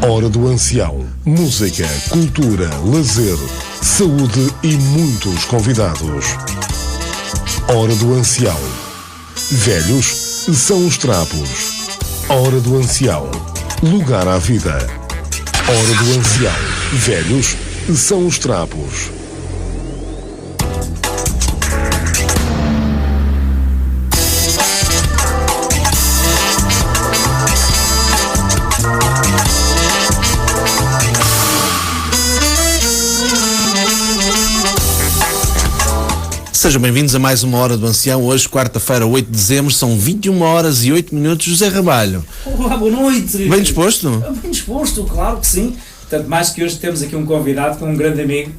Hora do Ancião. Música, cultura, lazer, saúde e muitos convidados. Hora do Ancião. Velhos são os trapos. Hora do Ancião. Lugar à vida. Hora do Ancião. Velhos são os trapos. Sejam bem-vindos a mais uma Hora do Ancião. Hoje, quarta-feira, 8 de dezembro, são 21 horas e 8 minutos. José Rabalho. Olá, boa noite. Bem disposto? Bem disposto, claro que sim. Tanto mais que hoje temos aqui um convidado, que é um grande amigo.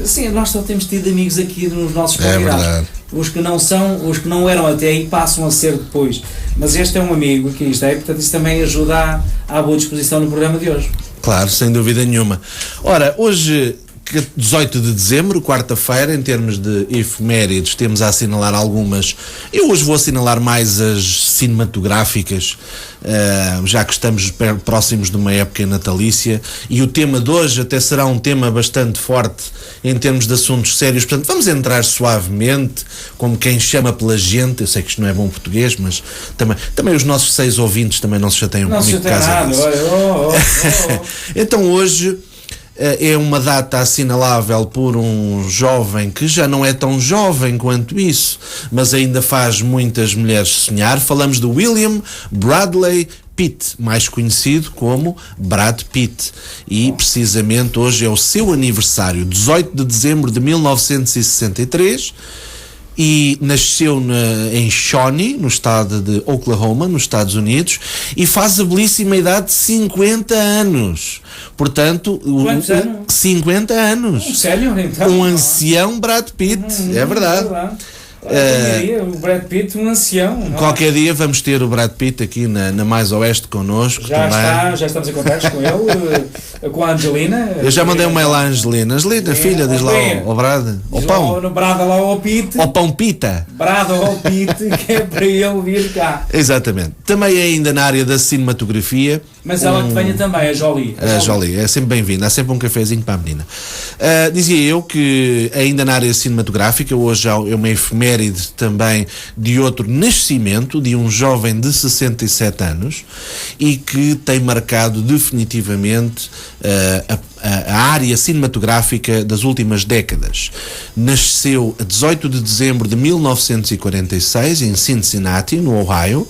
Sim, nós só temos tido amigos aqui nos nossos convidados. É verdade. Os que não eram até aí passam a ser depois. Mas este é um amigo que está aí, portanto isso também ajuda à boa disposição no programa de hoje. Claro, sem dúvida nenhuma. Ora, hoje, 18 de dezembro, quarta-feira, em termos de efemérides, temos a assinalar algumas. Eu hoje vou assinalar mais as cinematográficas, já que estamos próximos de uma época natalícia, e o tema de hoje até será um tema bastante forte em termos de assuntos sérios. Portanto, vamos entrar suavemente, como quem chama pela gente. Eu sei que isto não é bom português, mas também os nossos 6 ouvintes também não se chateiam comigo por causa disso. Então hoje é uma data assinalável por um jovem que já não é tão jovem quanto isso, mas ainda faz muitas mulheres sonhar. Falamos de William Bradley Pitt, mais conhecido como Brad Pitt, e precisamente hoje é o seu aniversário, 18 de dezembro de 1963, e nasceu em Shawnee, no estado de Oklahoma, nos Estados Unidos, e faz a belíssima idade de 50 anos. Portanto, 50 anos. Sério? Então, um ancião Brad Pitt, é verdade. O Brad Pitt, um ancião. Qualquer dia vamos ter o Brad Pitt aqui na Mais Oeste connosco. Já estamos em contato com ele, com a Angelina. Eu já mandei um mail à Angelina. Angelina, filha, diz lá ao Brad. Ao pão. No Brada lá ao Pitt. Ao pão pita. Brada ao Pitt, que é para ele vir cá. Exatamente. Também ainda na área da cinematografia. Mas ela que venha também, a Jolie. A Jolie, é sempre bem-vinda, há sempre um cafezinho para a menina. Dizia eu que ainda na área cinematográfica, hoje há uma efeméride também de outro nascimento, de um jovem de 67 anos, e que tem marcado definitivamente a área cinematográfica das últimas décadas. Nasceu a 18 de dezembro de 1946 em Cincinnati, no Ohio,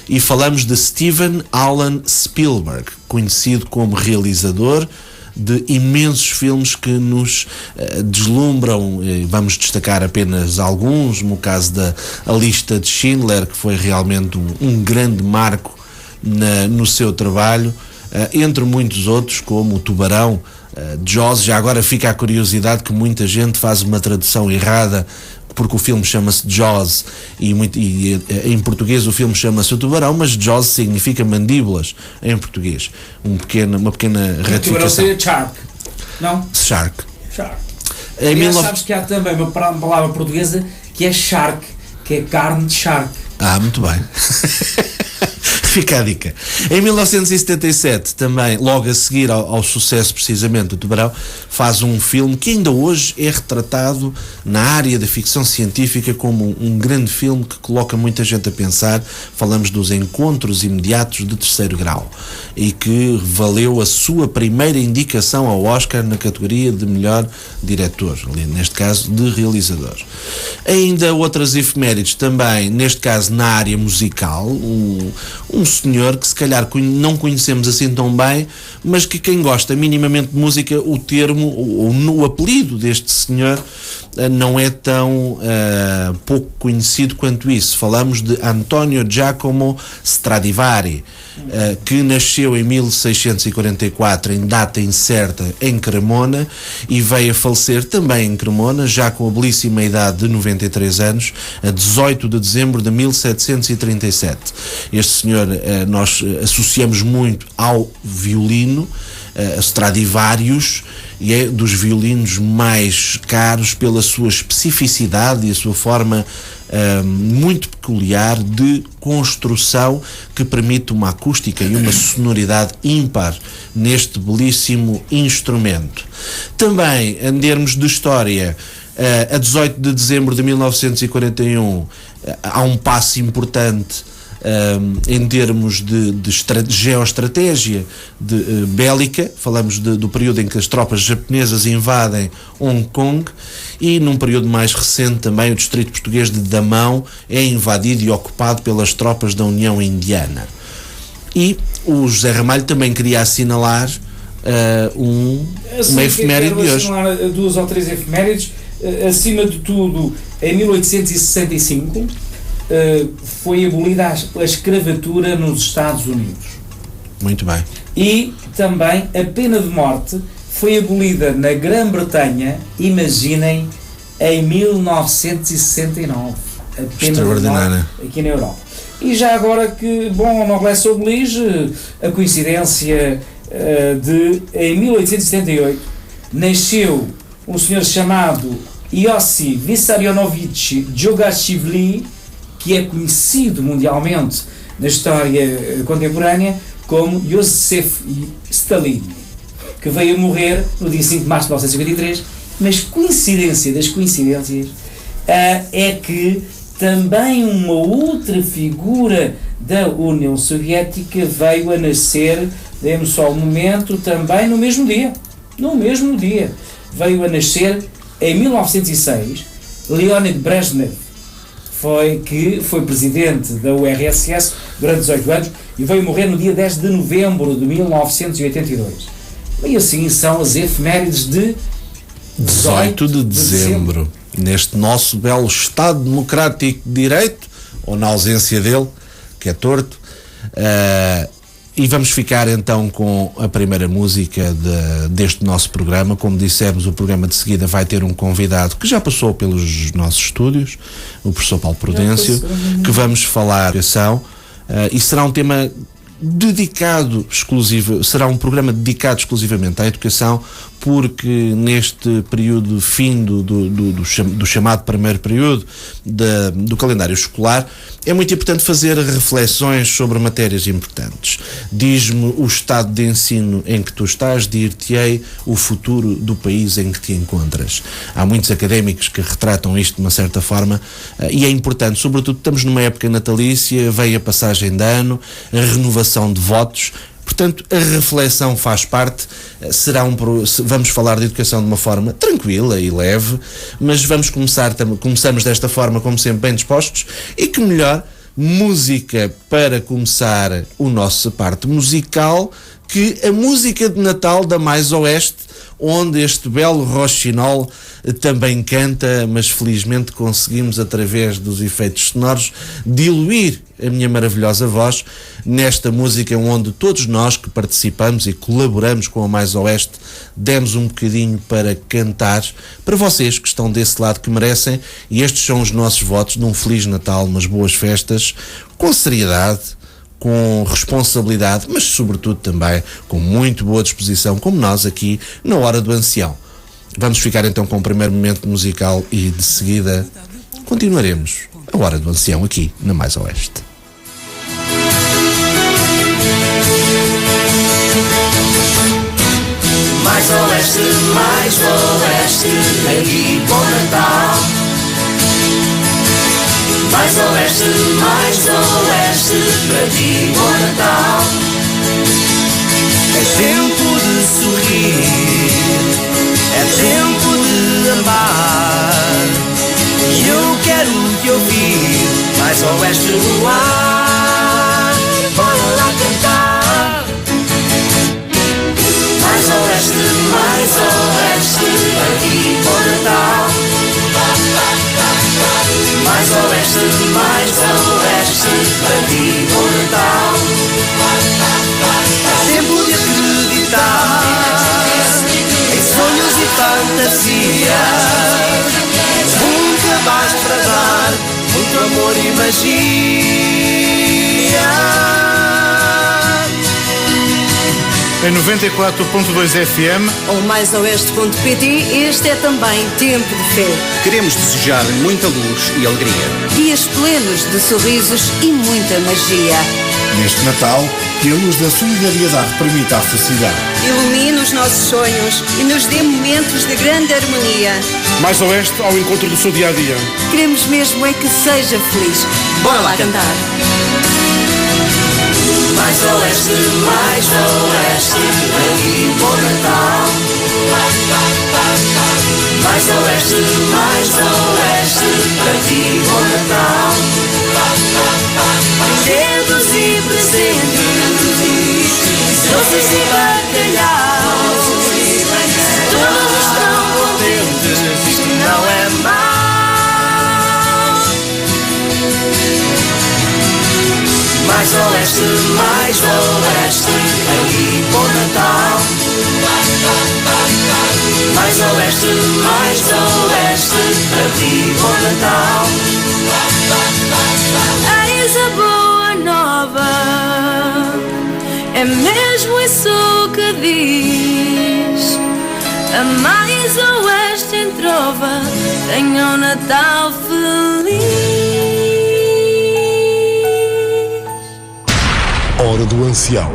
e falamos de Steven Alan Spielberg, conhecido como realizador de imensos filmes que nos deslumbram. Vamos destacar apenas alguns, no caso da A Lista de Schindler, que foi realmente um grande marco no seu trabalho, entre muitos outros, como o Tubarão, Jaws. Já agora fica a curiosidade que muita gente faz uma tradução errada, porque o filme chama-se Jaws e em português o filme chama-se O Tubarão, mas Jaws significa mandíbulas em português. Uma pequena retificação. O tubarão seria shark, não? Shark. Sabes que há também uma palavra portuguesa que é shark, que é carne de shark. Muito bem. Fica a dica. Em 1977, também, logo a seguir ao sucesso precisamente do Tubarão, faz um filme que ainda hoje é retratado na área da ficção científica como um grande filme que coloca muita gente a pensar. Falamos dos Encontros Imediatos de Terceiro Grau, e que valeu a sua primeira indicação ao Oscar na categoria de melhor diretor, neste caso de realizador. Ainda outras efemérides também, neste caso na área musical, um senhor que se calhar não conhecemos assim tão bem, mas que quem gosta minimamente de música, o termo, o apelido deste senhor não é tão pouco conhecido quanto isso. Falamos de Antonio Giacomo Stradivari, que nasceu em 1644 em data incerta em Cremona e veio a falecer também em Cremona, já com a belíssima idade de 93 anos, a 18 de dezembro de 1737. Este senhor nós associamos muito ao violino, Stradivarius, e é dos violinos mais caros pela sua especificidade e a sua forma muito peculiar de construção que permite uma acústica e uma sonoridade ímpar neste belíssimo instrumento. Também, em termos de história, a 18 de dezembro de 1941 há um passo importante em termos de geoestratégia bélica. Falamos do período em que as tropas japonesas invadem Hong Kong, e num período mais recente também o distrito português de Damão é invadido e ocupado pelas tropas da União Indiana. E o José Ramalho também queria assinalar uma efeméride de hoje. Assinalar 2 ou 3 efemérides. Acima de tudo, em 1865 foi abolida a escravatura nos Estados Unidos. Muito bem. E também a pena de morte foi abolida na Grã-Bretanha, imaginem, em 1969. A pena de morte aqui na Europa. E já agora que, bom, noblesse oblige, a coincidência em 1878 nasceu um senhor chamado Iosif Vissarionovich Djougashvili, que é conhecido mundialmente na história contemporânea como Joseph Stalin, que veio a morrer no dia 5 de março de 1953, mas coincidência das coincidências é que também uma outra figura da União Soviética veio a nascer, dê-me só um momento, também no mesmo dia, veio a nascer em 1906, Leonid Brezhnev, que foi presidente da URSS durante 18 anos e veio morrer no dia 10 de novembro de 1982. E assim são as efemérides de 18 de dezembro. Neste nosso belo Estado Democrático de Direito, ou na ausência dele, que é torto. E vamos ficar então com a primeira música deste nosso programa. Como dissemos, o programa de seguida vai ter um convidado que já passou pelos nossos estúdios, o professor Paulo Prudêncio, que vamos falar e será um tema dedicado será um programa dedicado exclusivamente à educação, porque neste período fim do chamado primeiro período do calendário escolar é muito importante fazer reflexões sobre matérias importantes. Diz-me o estado de ensino em que tu estás, dir-te-ei o futuro do país em que te encontras. Há muitos académicos que retratam isto de uma certa forma, e é importante, sobretudo estamos numa época natalícia, veio a passagem de ano, a renovação de votos. Portanto, a reflexão faz parte. Vamos falar de educação de uma forma tranquila e leve, mas começamos desta forma, como sempre, bem dispostos, e que melhor música para começar o nosso parte musical que a música de Natal da Mais Oeste, onde este belo roxinol também canta, mas felizmente conseguimos, através dos efeitos sonoros, diluir a minha maravilhosa voz nesta música onde todos nós que participamos e colaboramos com a Mais Oeste demos um bocadinho para cantar para vocês que estão desse lado, que merecem, e estes são os nossos votos de um Feliz Natal, umas boas festas, com seriedade, com responsabilidade, mas sobretudo também com muito boa disposição, como nós aqui na Hora do Ancião. Vamos ficar então com o primeiro momento musical e de seguida continuaremos a Hora do Ancião aqui na Mais Oeste. Mais Oeste, aqui bom Natal. Mais Oeste, para ti bom Natal. É tempo de sorrir, é tempo de amar, e eu quero te ouvir. Mais Oeste no ar, bora lá cantar. Mais Oeste, aqui bom Natal. Mais Oeste, para ti bom Natal. É tempo de acreditar em sonhos e fantasias, nunca mais para dar muito amor e magia. em 94.2 FM ou maisoeste.pt, este é também Tempo de Fé. Queremos desejar muita luz e alegria. Dias plenos de sorrisos e muita magia. Neste Natal, que a luz da solidariedade permita a felicidade. Ilumine os nossos sonhos e nos dê momentos de grande harmonia. Mais Oeste ao encontro do seu dia-a-dia. Queremos mesmo é que seja feliz. Bora lá cantar. Mais Oeste, aqui bom Natal. Mais Oeste, aqui bom Natal. Brinquedos e presentes, doces e bacalhau. Todos estão contentes, isto não é mau. Mais Oeste, aqui bom Natal. Mais Oeste, aqui bom Natal. Eis a boa nova, é mesmo isso que diz. A mais oeste em trova, tenha um Natal feliz. Hora do Ancião.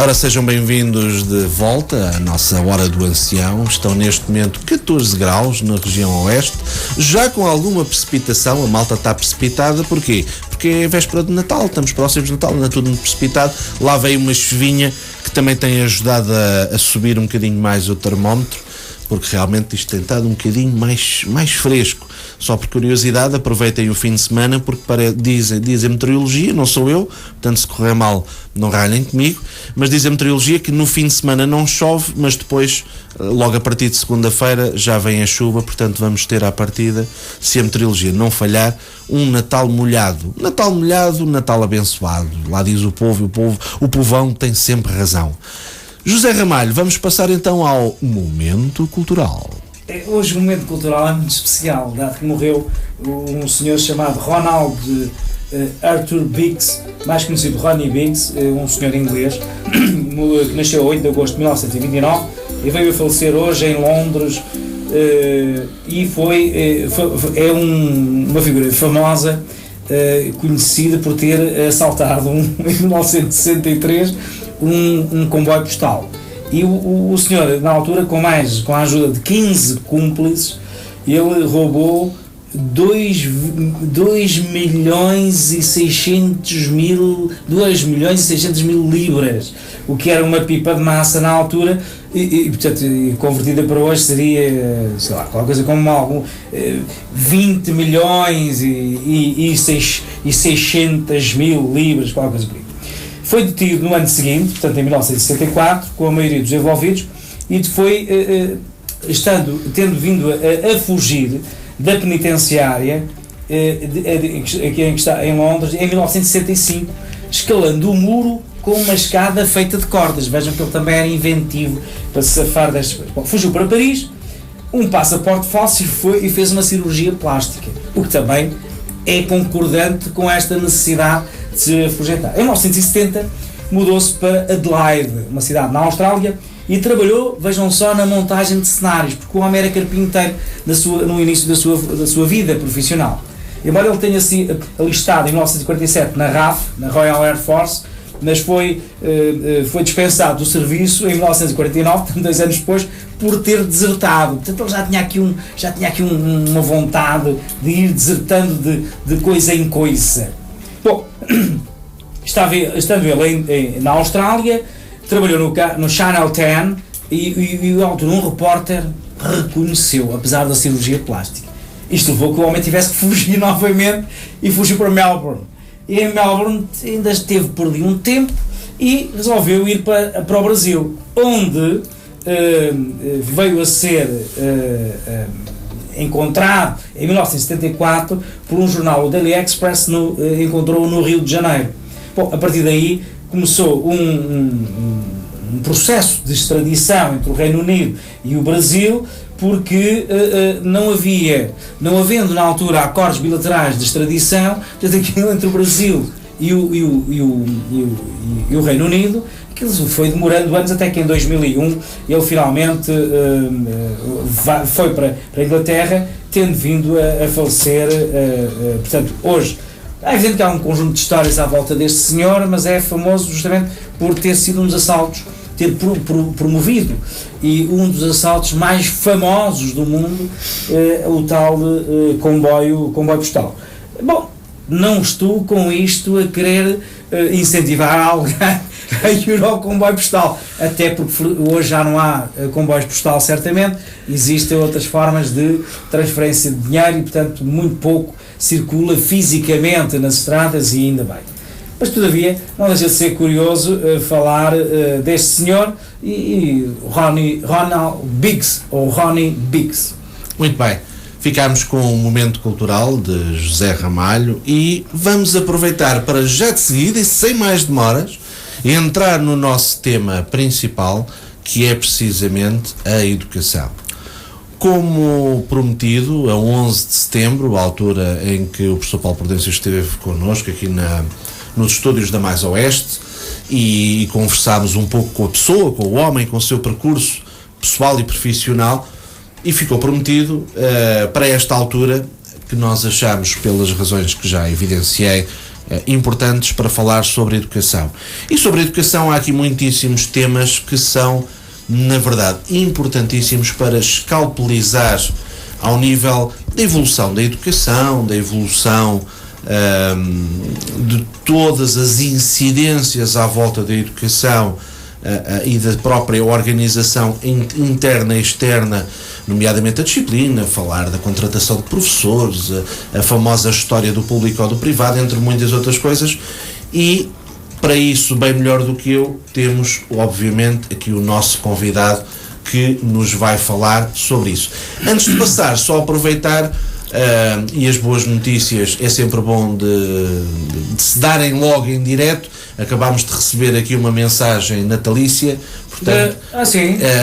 Ora, sejam bem-vindos de volta à nossa Hora do Ancião. Estão neste momento 14 graus na região oeste, já com alguma precipitação. A malta está precipitada, porquê? Porque é véspera de Natal, estamos próximos de Natal, não é tudo muito precipitado. Lá veio uma chuvinha que também tem ajudado a subir um bocadinho mais o termómetro, porque realmente isto tem estado um bocadinho mais fresco. Só por curiosidade, aproveitem o fim de semana, porque diz a meteorologia, não sou eu, portanto se correr mal não ralhem comigo, mas diz a meteorologia que no fim de semana não chove, mas depois, logo a partir de segunda-feira, já vem a chuva, portanto vamos ter à partida, se a meteorologia não falhar, um Natal molhado. Natal molhado, Natal abençoado. Lá diz o povão tem sempre razão. José Ramalho, vamos passar então ao Momento Cultural. Hoje o Momento Cultural é muito especial, dado que morreu um senhor chamado Ronald Arthur Biggs, mais conhecido Ronnie Biggs, um senhor inglês, que nasceu a 8 de agosto de 1929 e veio a falecer hoje em Londres, e é uma figura famosa, conhecida por ter assaltado em 1963 um comboio postal. E o senhor, na altura, com a ajuda de 15 cúmplices, ele roubou 2.600.000 libras, o que era uma pipa de massa na altura, e portanto, convertida para hoje seria, sei lá, qualquer coisa como 20 milhões e 600.000 libras, qualquer coisa por aí. Foi detido no ano seguinte, portanto em 1964, com a maioria dos envolvidos, e foi tendo vindo a fugir da penitenciária que está em Londres, em 1965, escalando o muro com uma escada feita de cordas. Vejam que ele também era inventivo para se safar destas coisas. Bom, fugiu para Paris, um passaporte falso e fez uma cirurgia plástica, o que também é concordante com esta necessidade de se afugentar. Em 1970 mudou-se para Adelaide, uma cidade na Austrália, e trabalhou, vejam só, na montagem de cenários, porque o homem era carpinteiro no início da sua vida profissional. Embora ele tenha sido alistado em 1947 na RAF, na Royal Air Force, mas foi dispensado do serviço em 1949, portanto 2 anos depois, por ter desertado. Portanto ele já tinha aqui uma vontade de ir desertando de coisa em coisa. Bom, estando ele na Austrália, trabalhou no Channel 10 e ao altura um repórter reconheceu, apesar da cirurgia plástica. Isto levou que o homem tivesse que fugir novamente e fugiu para Melbourne. E em Melbourne ainda esteve por ali um tempo e resolveu ir para o Brasil, onde veio a ser encontrado em 1974 por um jornal, o Daily Express, encontrou-o no Rio de Janeiro. Bom, a partir daí começou um processo de extradição entre o Reino Unido e o Brasil, porque não havendo na altura acordos bilaterais de extradição, portanto, aquilo entre o Brasil e o Reino Unido, aquilo foi demorando anos, até que em 2001 ele finalmente foi para a Inglaterra, tendo vindo a falecer. Portanto, hoje é evidente que há um conjunto de histórias à volta deste senhor, mas é famoso justamente por ter sido um dos assaltos, ter promovido, e um dos assaltos mais famosos do mundo, o tal comboio postal. Bom, não estou com isto a querer incentivar alguém a ir ao comboio postal, até porque hoje já não há comboios postal, certamente, existem outras formas de transferência de dinheiro e, portanto, muito pouco circula fisicamente nas estradas, e ainda bem. Mas, todavia, não deixa de ser curioso falar deste senhor e Ronald Biggs, ou Ronnie Biggs. Muito bem. Ficámos com um momento cultural de José Ramalho e vamos aproveitar para já de seguida, e sem mais demoras, entrar no nosso tema principal, que é precisamente a educação. Como prometido, a 11 de setembro, a altura em que o professor Paulo Prudêncio esteve connosco aqui nos estúdios da Mais Oeste, e conversámos um pouco com a pessoa, com o homem, com o seu percurso pessoal e profissional, e ficou prometido para esta altura, que nós achamos, pelas razões que já evidenciei, importantes para falar sobre a educação. E sobre a educação há aqui muitíssimos temas que são, na verdade, importantíssimos para escalpelizar ao nível da evolução da educação, da evolução de todas as incidências à volta da educação e da própria organização interna e externa, nomeadamente a disciplina, falar da contratação de professores, a famosa história do público ou do privado, entre muitas outras coisas. E para isso, bem melhor do que eu, temos obviamente aqui o nosso convidado que nos vai falar sobre isso. Antes de passar, só aproveitar, e as boas notícias é sempre bom de se darem logo em direto. Acabámos de receber aqui uma mensagem natalícia, portanto,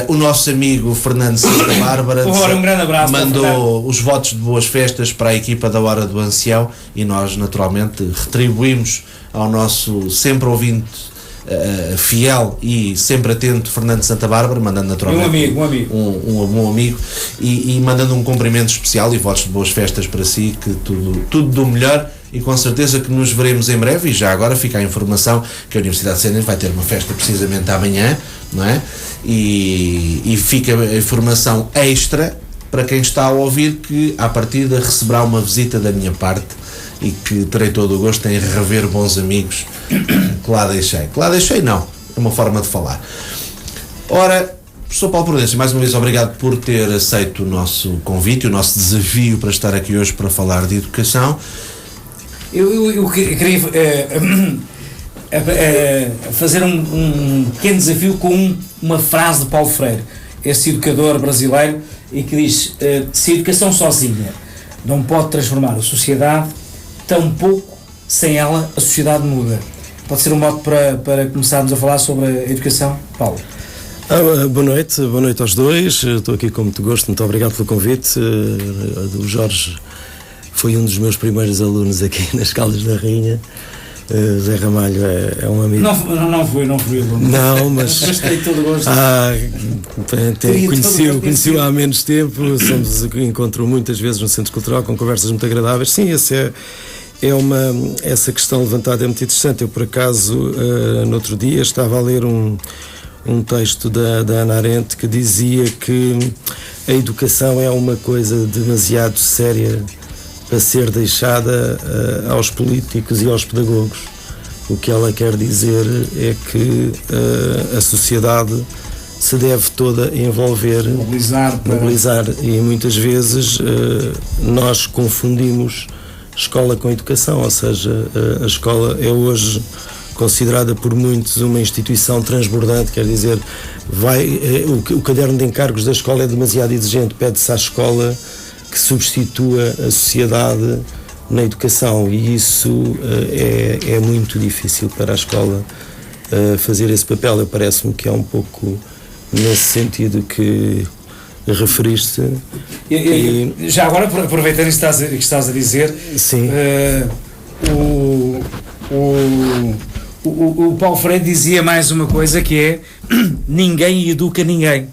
o nosso amigo Fernando Santa Bárbara um grande abraço, mandou os votos de boas festas para a equipa da Hora do Ancião, e nós naturalmente retribuímos ao nosso sempre ouvinte fiel e sempre atento Fernando Santa Bárbara, mandando naturalmente um bom amigo, e mandando um cumprimento especial e votos de boas festas para si, que tudo do melhor, e com certeza que nos veremos em breve. E já agora fica a informação que a Universidade de Sena vai ter uma festa precisamente amanhã, não é? E fica a informação extra para quem está a ouvir, que à partida receberá uma visita da minha parte, e que terei todo o gosto em rever bons amigos que lá deixei não, é uma forma de falar. Ora, professor Paulo Prudêncio, mais uma vez obrigado por ter aceito o nosso convite, o nosso desafio para estar aqui hoje para falar de educação. Eu queria fazer um pequeno desafio com uma frase de Paulo Freire, esse educador brasileiro, e que diz: se a educação sozinha não pode transformar a sociedade, tampouco sem ela a sociedade muda. Pode ser um modo para começarmos a falar sobre a educação, Paulo? Boa noite aos dois. Estou aqui com muito gosto, muito obrigado pelo convite. O Jorge foi um dos meus primeiros alunos aqui nas Caldas da Rainha. Zé Ramalho é um amigo. Não fui aluno. Não, mas tenho todo o gosto. Conheci-o há menos tempo. Encontro muitas vezes no Centro Cultural com conversas muito agradáveis. Sim, essa questão levantada é muito interessante. Eu, por acaso, no outro dia estava a ler um texto da Ana Arendt, que dizia que a educação é uma coisa demasiado séria para ser deixada aos políticos e aos pedagogos. O que ela quer dizer é que a sociedade se deve toda envolver, mobilizar, e muitas vezes nós confundimos escola com educação, ou seja, a escola é hoje considerada por muitos uma instituição transbordante, quer dizer, o caderno de encargos da escola é demasiado exigente, pede-se à escola que substitua a sociedade na educação, e isso é muito difícil para a escola fazer esse papel. Parece-me que é um pouco nesse sentido que referiste. Já agora, aproveitando que estás a dizer, sim. O Paulo Freire dizia mais uma coisa, que é: ninguém educa ninguém,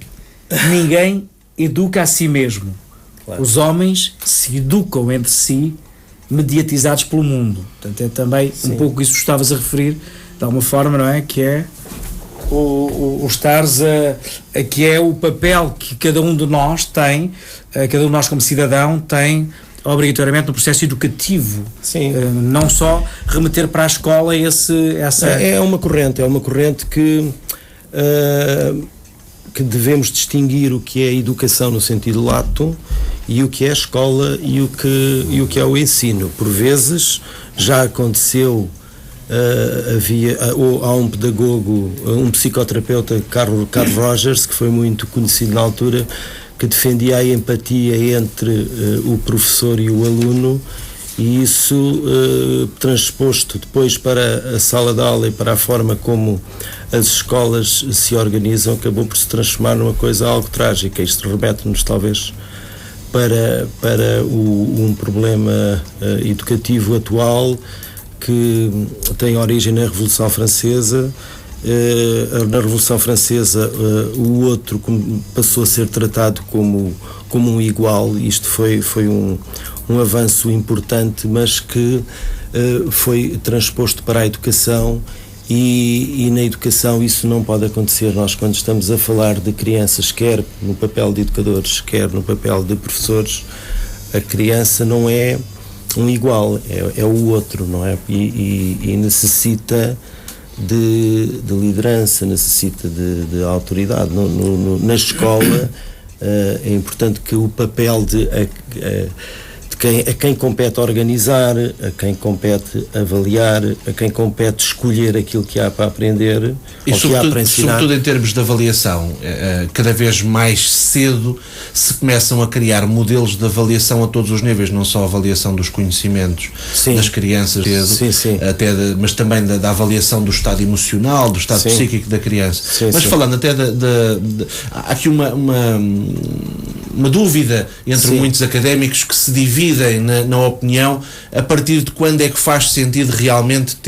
ninguém educa a si mesmo. Claro. Os homens se educam entre si, mediatizados pelo mundo. Portanto, é também um pouco isso que estavas a referir, de alguma forma, não é? Que é o estares que é o papel que cada um de nós tem, cada um de nós como cidadão tem obrigatoriamente no processo educativo. Sim. Não só remeter para a escola essa... É uma corrente que devemos distinguir o que é a educação no sentido lato e o que é a escola e o que é o ensino. Por vezes já aconteceu, há um pedagogo, um psicoterapeuta, Carl Rogers, que foi muito conhecido na altura, que defendia a empatia entre o professor e o aluno, e isso transposto depois para a sala de aula e para a forma como as escolas se organizam, acabou por se transformar numa coisa algo trágica. Isto remete-nos talvez para um problema educativo atual que tem origem na Revolução Francesa. Na Revolução Francesa o outro passou a ser tratado como um igual. Isto foi um avanço importante, mas que foi transposto para a educação, e na educação isso não pode acontecer. Nós, quando estamos a falar de crianças, quer no papel de educadores, quer no papel de professores, a criança não é um igual, é o outro, não é? E necessita de liderança, necessita de autoridade. Na escola é importante que o papel a quem compete organizar, a quem compete avaliar, a quem compete escolher aquilo que há para aprender, e ou que há para ensinar. Sobretudo em termos de avaliação, cada vez mais cedo se começam a criar modelos de avaliação a todos os níveis, não só a avaliação dos conhecimentos das crianças, mas também da avaliação do estado emocional, do estado psíquico da criança. Mas falando até há aqui uma dúvida entre muitos académicos que se dividem na opinião a partir de quando é que faz sentido realmente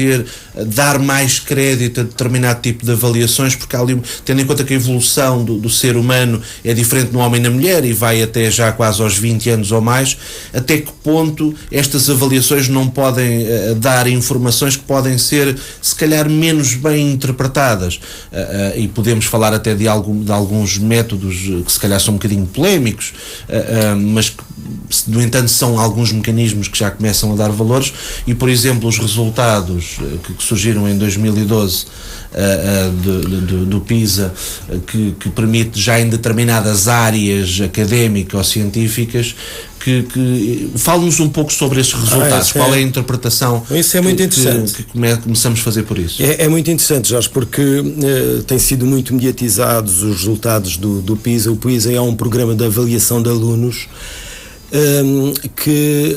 dar mais crédito a determinado tipo de avaliações, porque há ali, tendo em conta que a evolução do ser humano é diferente no homem e na mulher e vai até já quase aos 20 anos ou mais, até que ponto estas avaliações não podem dar informações que podem ser se calhar menos bem interpretadas, e podemos falar até de alguns métodos que se calhar são um bocadinho polémicos, mas que, no entanto, são alguns mecanismos que já começam a dar valores. E, por exemplo, os resultados que surgiram em 2012 do PISA, que permite já em determinadas áreas académicas ou científicas, que fale-nos um pouco sobre esses resultados. Qual é a interpretação? Isso é muito interessante. Que começamos a fazer por isso? É muito interessante, Jorge, porque têm sido muito mediatizados os resultados do PISA. O PISA é um programa de avaliação de alunos que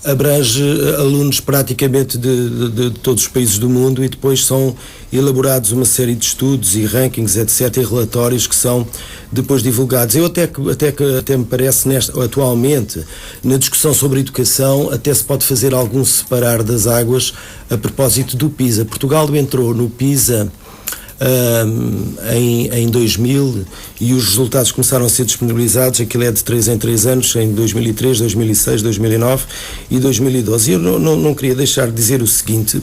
abrange alunos praticamente de todos os países do mundo, e depois são elaborados uma série de estudos e rankings, etc., e relatórios que são depois divulgados. Eu até me parece, atualmente, na discussão sobre educação, até se pode fazer algum separar das águas a propósito do PISA. Portugal entrou no PISA em 2000, e os resultados começaram a ser disponibilizados, aquilo é de 3 em 3 anos, em 2003, 2006, 2009 e 2012. E eu não queria deixar de dizer o seguinte: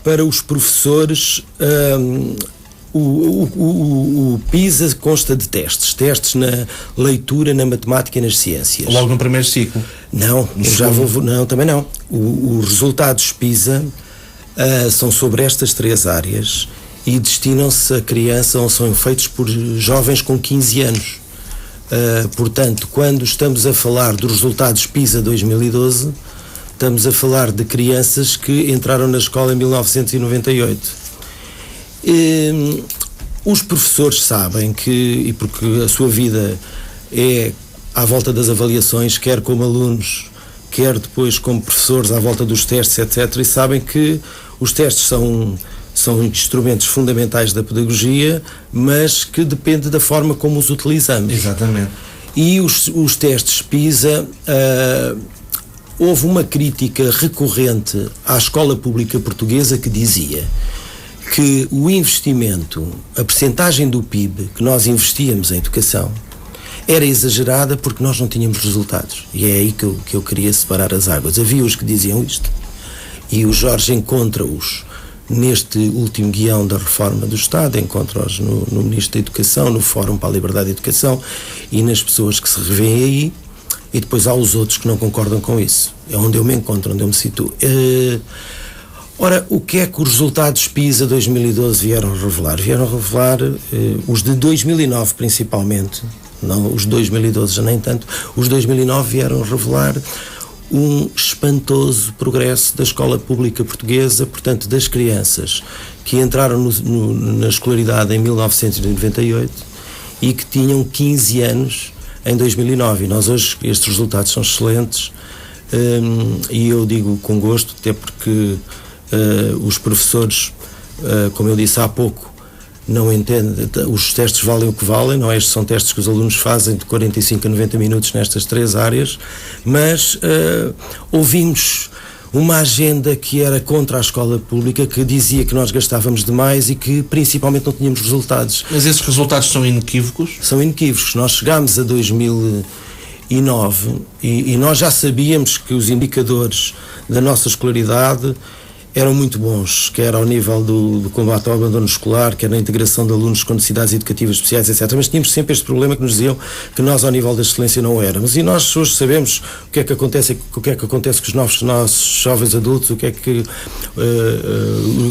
para os professores, o PISA consta de testes na leitura, na matemática e nas ciências. Logo no primeiro ciclo? Não, também não. Os resultados PISA são sobre estas 3 áreas e destinam-se a criança, ou são feitos por jovens com 15 anos. Portanto, quando estamos a falar dos resultados PISA 2012, estamos a falar de crianças que entraram na escola em 1998. Os professores sabem que, e porque a sua vida é à volta das avaliações, quer como alunos, quer depois como professores à volta dos testes, etc., e sabem que os testes são instrumentos fundamentais da pedagogia, mas que depende da forma como os utilizamos. Exatamente. E os testes PISA, houve uma crítica recorrente à escola pública portuguesa que dizia que o investimento, a percentagem do PIB que nós investíamos em educação era exagerada porque nós não tínhamos resultados. E é aí que eu queria separar as águas. Havia os que diziam isto, e o Jorge encontra-os neste último guião da reforma do Estado, encontra-os no Ministro da Educação, no Fórum para a Liberdade de Educação e nas pessoas que se revêem aí, e depois há os outros que não concordam com isso. É onde eu me encontro, onde eu me situo. Ora, o que é que os resultados PISA 2012 vieram revelar? Vieram revelar os de 2009 principalmente, não os de 2012 já nem tanto, os de 2009 vieram revelar um espantoso progresso da escola pública portuguesa, portanto das crianças que entraram na escolaridade em 1998 e que tinham 15 anos em 2009, e nós hoje, estes resultados são excelentes, e eu digo com gosto, até porque os professores, como eu disse há pouco, não entendem, os testes valem o que valem, não é? Estes são testes que os alunos fazem de 45 a 90 minutos nestas 3 áreas, mas ouvimos uma agenda que era contra a escola pública, que dizia que nós gastávamos demais e que principalmente não tínhamos resultados. Mas esses resultados são inequívocos? São inequívocos. Nós chegámos a 2009 e nós já sabíamos que os indicadores da nossa escolaridade eram muito bons, quer ao nível do combate ao abandono escolar, quer na integração de alunos com necessidades educativas especiais, etc. Mas tínhamos sempre este problema que nos diziam que nós ao nível da excelência não éramos. E nós hoje sabemos o que é que acontece com os nossos jovens adultos, o que é que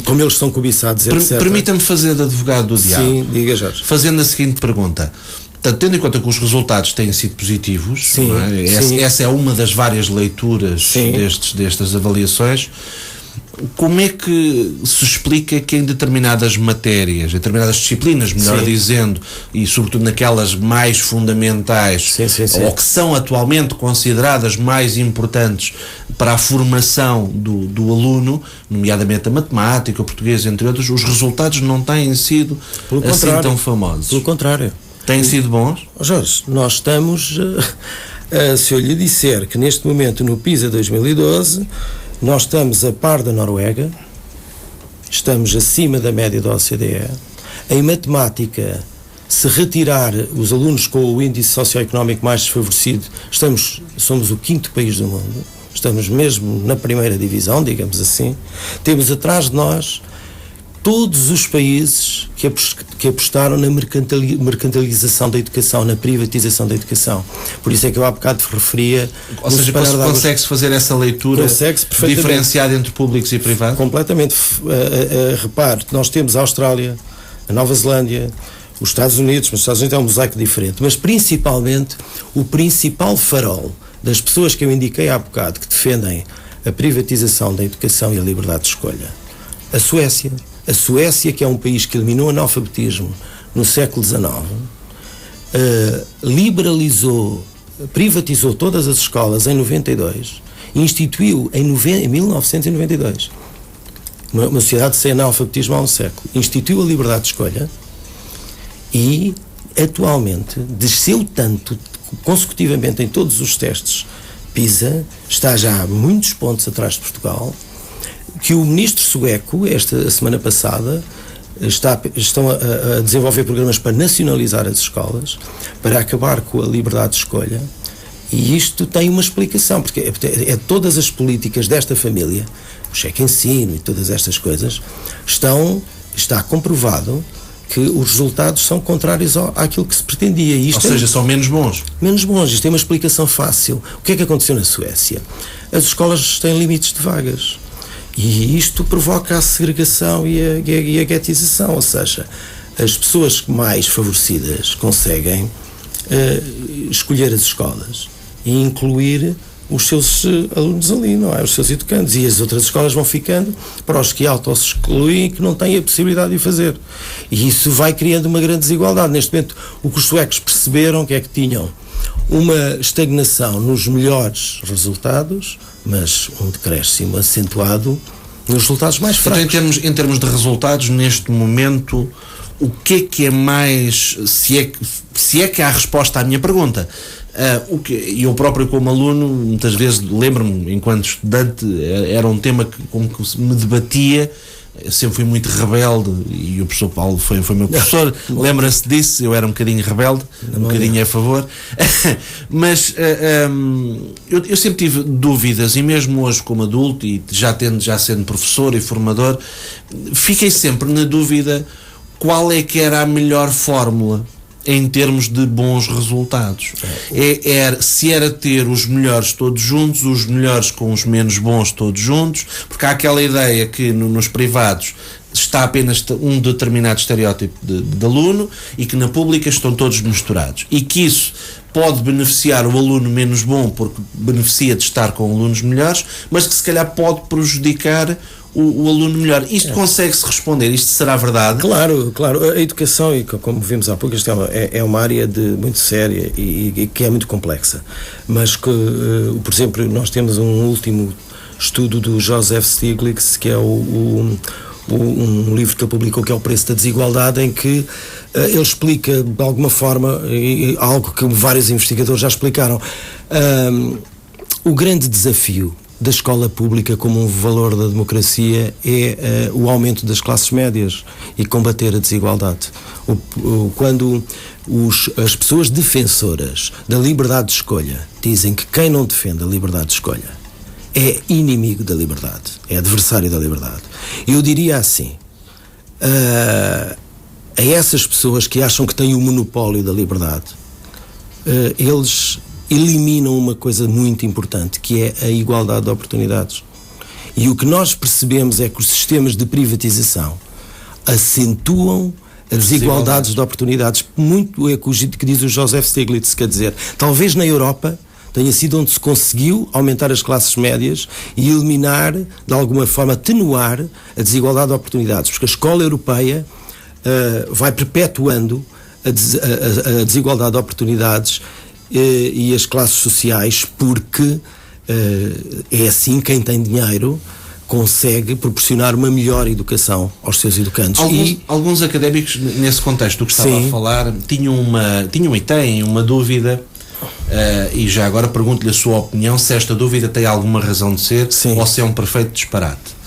como eles são cobiçados, etc. Permita-me fazer de advogado do diabo. Sim, diga, Jorge. Fazendo a seguinte pergunta. Portanto, tendo em conta que os resultados têm sido positivos, sim, não é? Essa é uma das várias leituras destas avaliações. Como é que se explica que em determinadas matérias, em determinadas disciplinas, melhor dizendo, e sobretudo naquelas mais fundamentais, ou que são atualmente consideradas mais importantes para a formação do aluno, nomeadamente a matemática, o português, entre outros, os resultados não têm sido assim tão famosos? Pelo contrário. Têm sido bons? Jorge, nós estamos, se eu lhe disser que neste momento no PISA 2012 nós estamos a par da Noruega, estamos acima da média da OCDE. Em matemática, se retirar os alunos com o índice socioeconómico mais desfavorecido, somos o 5º país do mundo, estamos mesmo na primeira divisão, digamos assim. Temos atrás de nós todos os países que apostaram na mercantilização da educação, na privatização da educação. Por isso é que eu há bocado referia... Ou seja, consegue-se fazer essa leitura diferenciada entre públicos e privados? Completamente. Repare, nós temos a Austrália, a Nova Zelândia, os Estados Unidos, mas os Estados Unidos é um mosaico diferente, mas principalmente o principal farol das pessoas que eu indiquei há bocado que defendem a privatização da educação e a liberdade de escolha. A Suécia, que é um país que eliminou o analfabetismo no século XIX, privatizou todas as escolas em 92, instituiu em 1992, uma sociedade sem analfabetismo há um século, instituiu a liberdade de escolha e atualmente desceu tanto consecutivamente em todos os testes PISA, está já a muitos pontos atrás de Portugal, que o ministro sueco, esta semana passada, estão a desenvolver programas para nacionalizar as escolas, para acabar com a liberdade de escolha, e isto tem uma explicação, porque é todas as políticas desta família, o cheque ensino e todas estas coisas, está comprovado que os resultados são contrários àquilo que se pretendia. Ou seja, são menos bons. Menos bons. Isto tem uma explicação fácil. O que é que aconteceu na Suécia? As escolas têm limites de vagas. E isto provoca a segregação e a guetização, ou seja, as pessoas mais favorecidas conseguem escolher as escolas e incluir os seus alunos ali, não é? Os seus educandos, e as outras escolas vão ficando para os que auto-se excluem e que não têm a possibilidade de o fazer. E isso vai criando uma grande desigualdade. Neste momento, o que os suecos perceberam que é que tinham uma estagnação nos melhores resultados, mas um decréscimo acentuado Nos resultados mais fracos. Então, em termos de resultados, neste momento, o que é mais, se é que há resposta à minha pergunta, eu próprio como aluno, muitas vezes lembro-me, enquanto estudante, era um tema com que me debatia. Eu sempre fui muito rebelde e o professor Paulo foi meu professor, lembra-se disso, eu era um bocadinho rebelde, um bocadinho a favor, mas eu sempre tive dúvidas, e mesmo hoje como adulto e já sendo professor e formador, fiquei sempre na dúvida qual é que era a melhor fórmula em termos de bons resultados. Se era ter os melhores todos juntos, os melhores com os menos bons todos juntos, porque há aquela ideia que nos privados está apenas um determinado estereótipo de aluno e que na pública estão todos misturados, e que isso pode beneficiar o aluno menos bom porque beneficia de estar com alunos melhores, mas que se calhar pode prejudicar o aluno melhor. Isto consegue-se responder? Isto será verdade? Claro. A educação, e como vimos há pouco, isto é uma área muito séria e que é muito complexa. Mas que, por exemplo, nós temos um último estudo do Joseph Stiglitz, que é um livro que ele publicou, que é O Preço da Desigualdade, em que ele explica de alguma forma, algo que vários investigadores já explicaram, o grande desafio da escola pública como um valor da democracia é o aumento das classes médias e combater a desigualdade. Quando as pessoas defensoras da liberdade de escolha dizem que quem não defende a liberdade de escolha é inimigo da liberdade, é adversário da liberdade, eu diria assim, a essas pessoas que acham que têm o monopólio da liberdade, eles eliminam uma coisa muito importante, que é a igualdade de oportunidades. E o que nós percebemos é que os sistemas de privatização acentuam as desigualdades de oportunidades. Muito é o que diz o Joseph Stiglitz, quer dizer, talvez na Europa tenha sido onde se conseguiu aumentar as classes médias e eliminar, de alguma forma, atenuar a desigualdade de oportunidades, porque a escola europeia vai perpetuando a desigualdade de oportunidades e as classes sociais, porque é assim que quem tem dinheiro consegue proporcionar uma melhor educação aos seus educantes. Alguns académicos, nesse contexto do que estava a falar, tinham e têm uma dúvida, e já agora pergunto-lhe a sua opinião, se esta dúvida tem alguma razão de ser, sim, ou se é um perfeito disparate.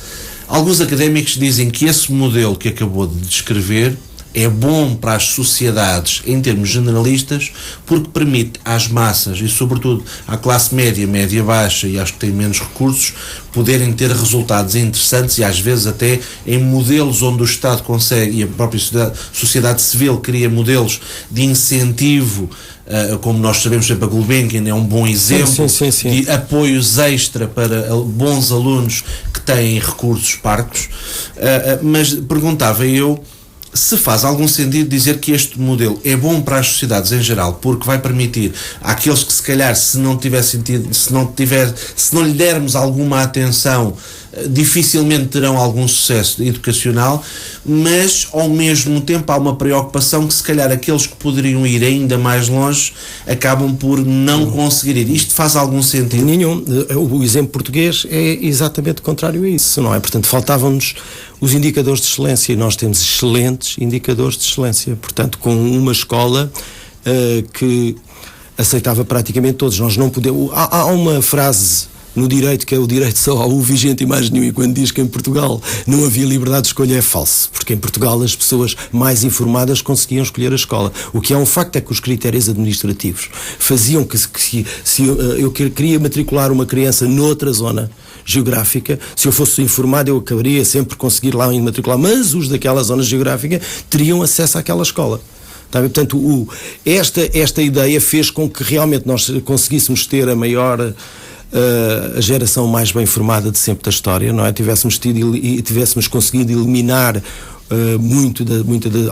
Alguns académicos dizem que esse modelo que acabou de descrever é bom para as sociedades em termos generalistas, porque permite às massas e sobretudo à classe média, média baixa e às que têm menos recursos, poderem ter resultados interessantes, e às vezes até em modelos onde o Estado consegue, e a própria sociedade civil cria modelos de incentivo, como nós sabemos, sempre a Gulbenkian é um bom exemplo, sim. De apoios extra para bons alunos que têm recursos parcos, mas perguntava eu se faz algum sentido dizer que este modelo é bom para as sociedades em geral, porque vai permitir àqueles que se calhar se não lhe dermos alguma atenção, dificilmente terão algum sucesso educacional, mas ao mesmo tempo há uma preocupação que se calhar aqueles que poderiam ir ainda mais longe acabam por não conseguir ir. Isto faz algum sentido? Nenhum. O exemplo português é exatamente contrário a isso, não é? Portanto, faltavam-nos os indicadores de excelência, e nós temos excelentes indicadores de excelência, portanto, com uma escola que aceitava praticamente todos. Nós não podemos... Há uma frase no direito, que é o direito só ao vigente e mais nenhum, e quando diz que em Portugal não havia liberdade de escolha é falso, porque em Portugal as pessoas mais informadas conseguiam escolher a escola. O que é um facto é que os critérios administrativos faziam que se eu queria matricular uma criança noutra zona geográfica, se eu fosse informado eu acabaria sempre por conseguir lá matricular, mas os daquela zona geográfica teriam acesso àquela escola. Tá? Portanto, esta ideia fez com que realmente nós conseguíssemos ter a geração mais bem formada de sempre da história, não é? Tivéssemos conseguido eliminar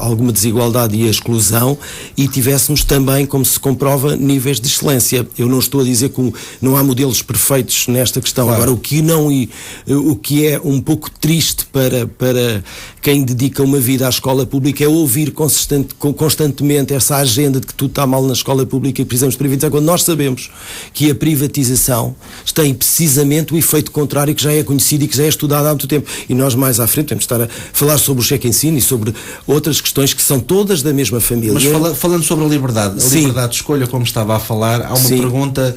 alguma desigualdade e exclusão, e tivéssemos também, como se comprova, níveis de excelência. Eu não estou a dizer que não há modelos perfeitos nesta questão. Claro. Agora, o que é um pouco triste para quem dedica uma vida à escola pública é ouvir constantemente essa agenda de que tudo está mal na escola pública e precisamos de privatizar, quando nós sabemos que a privatização tem precisamente o efeito contrário, que já é conhecido e que já é estudado há muito tempo. E nós mais à frente temos de estar a falar sobre o cheque ensino e sobre outras questões que são todas da mesma família. Mas falando sobre a liberdade de escolha, como estava a falar, há uma pergunta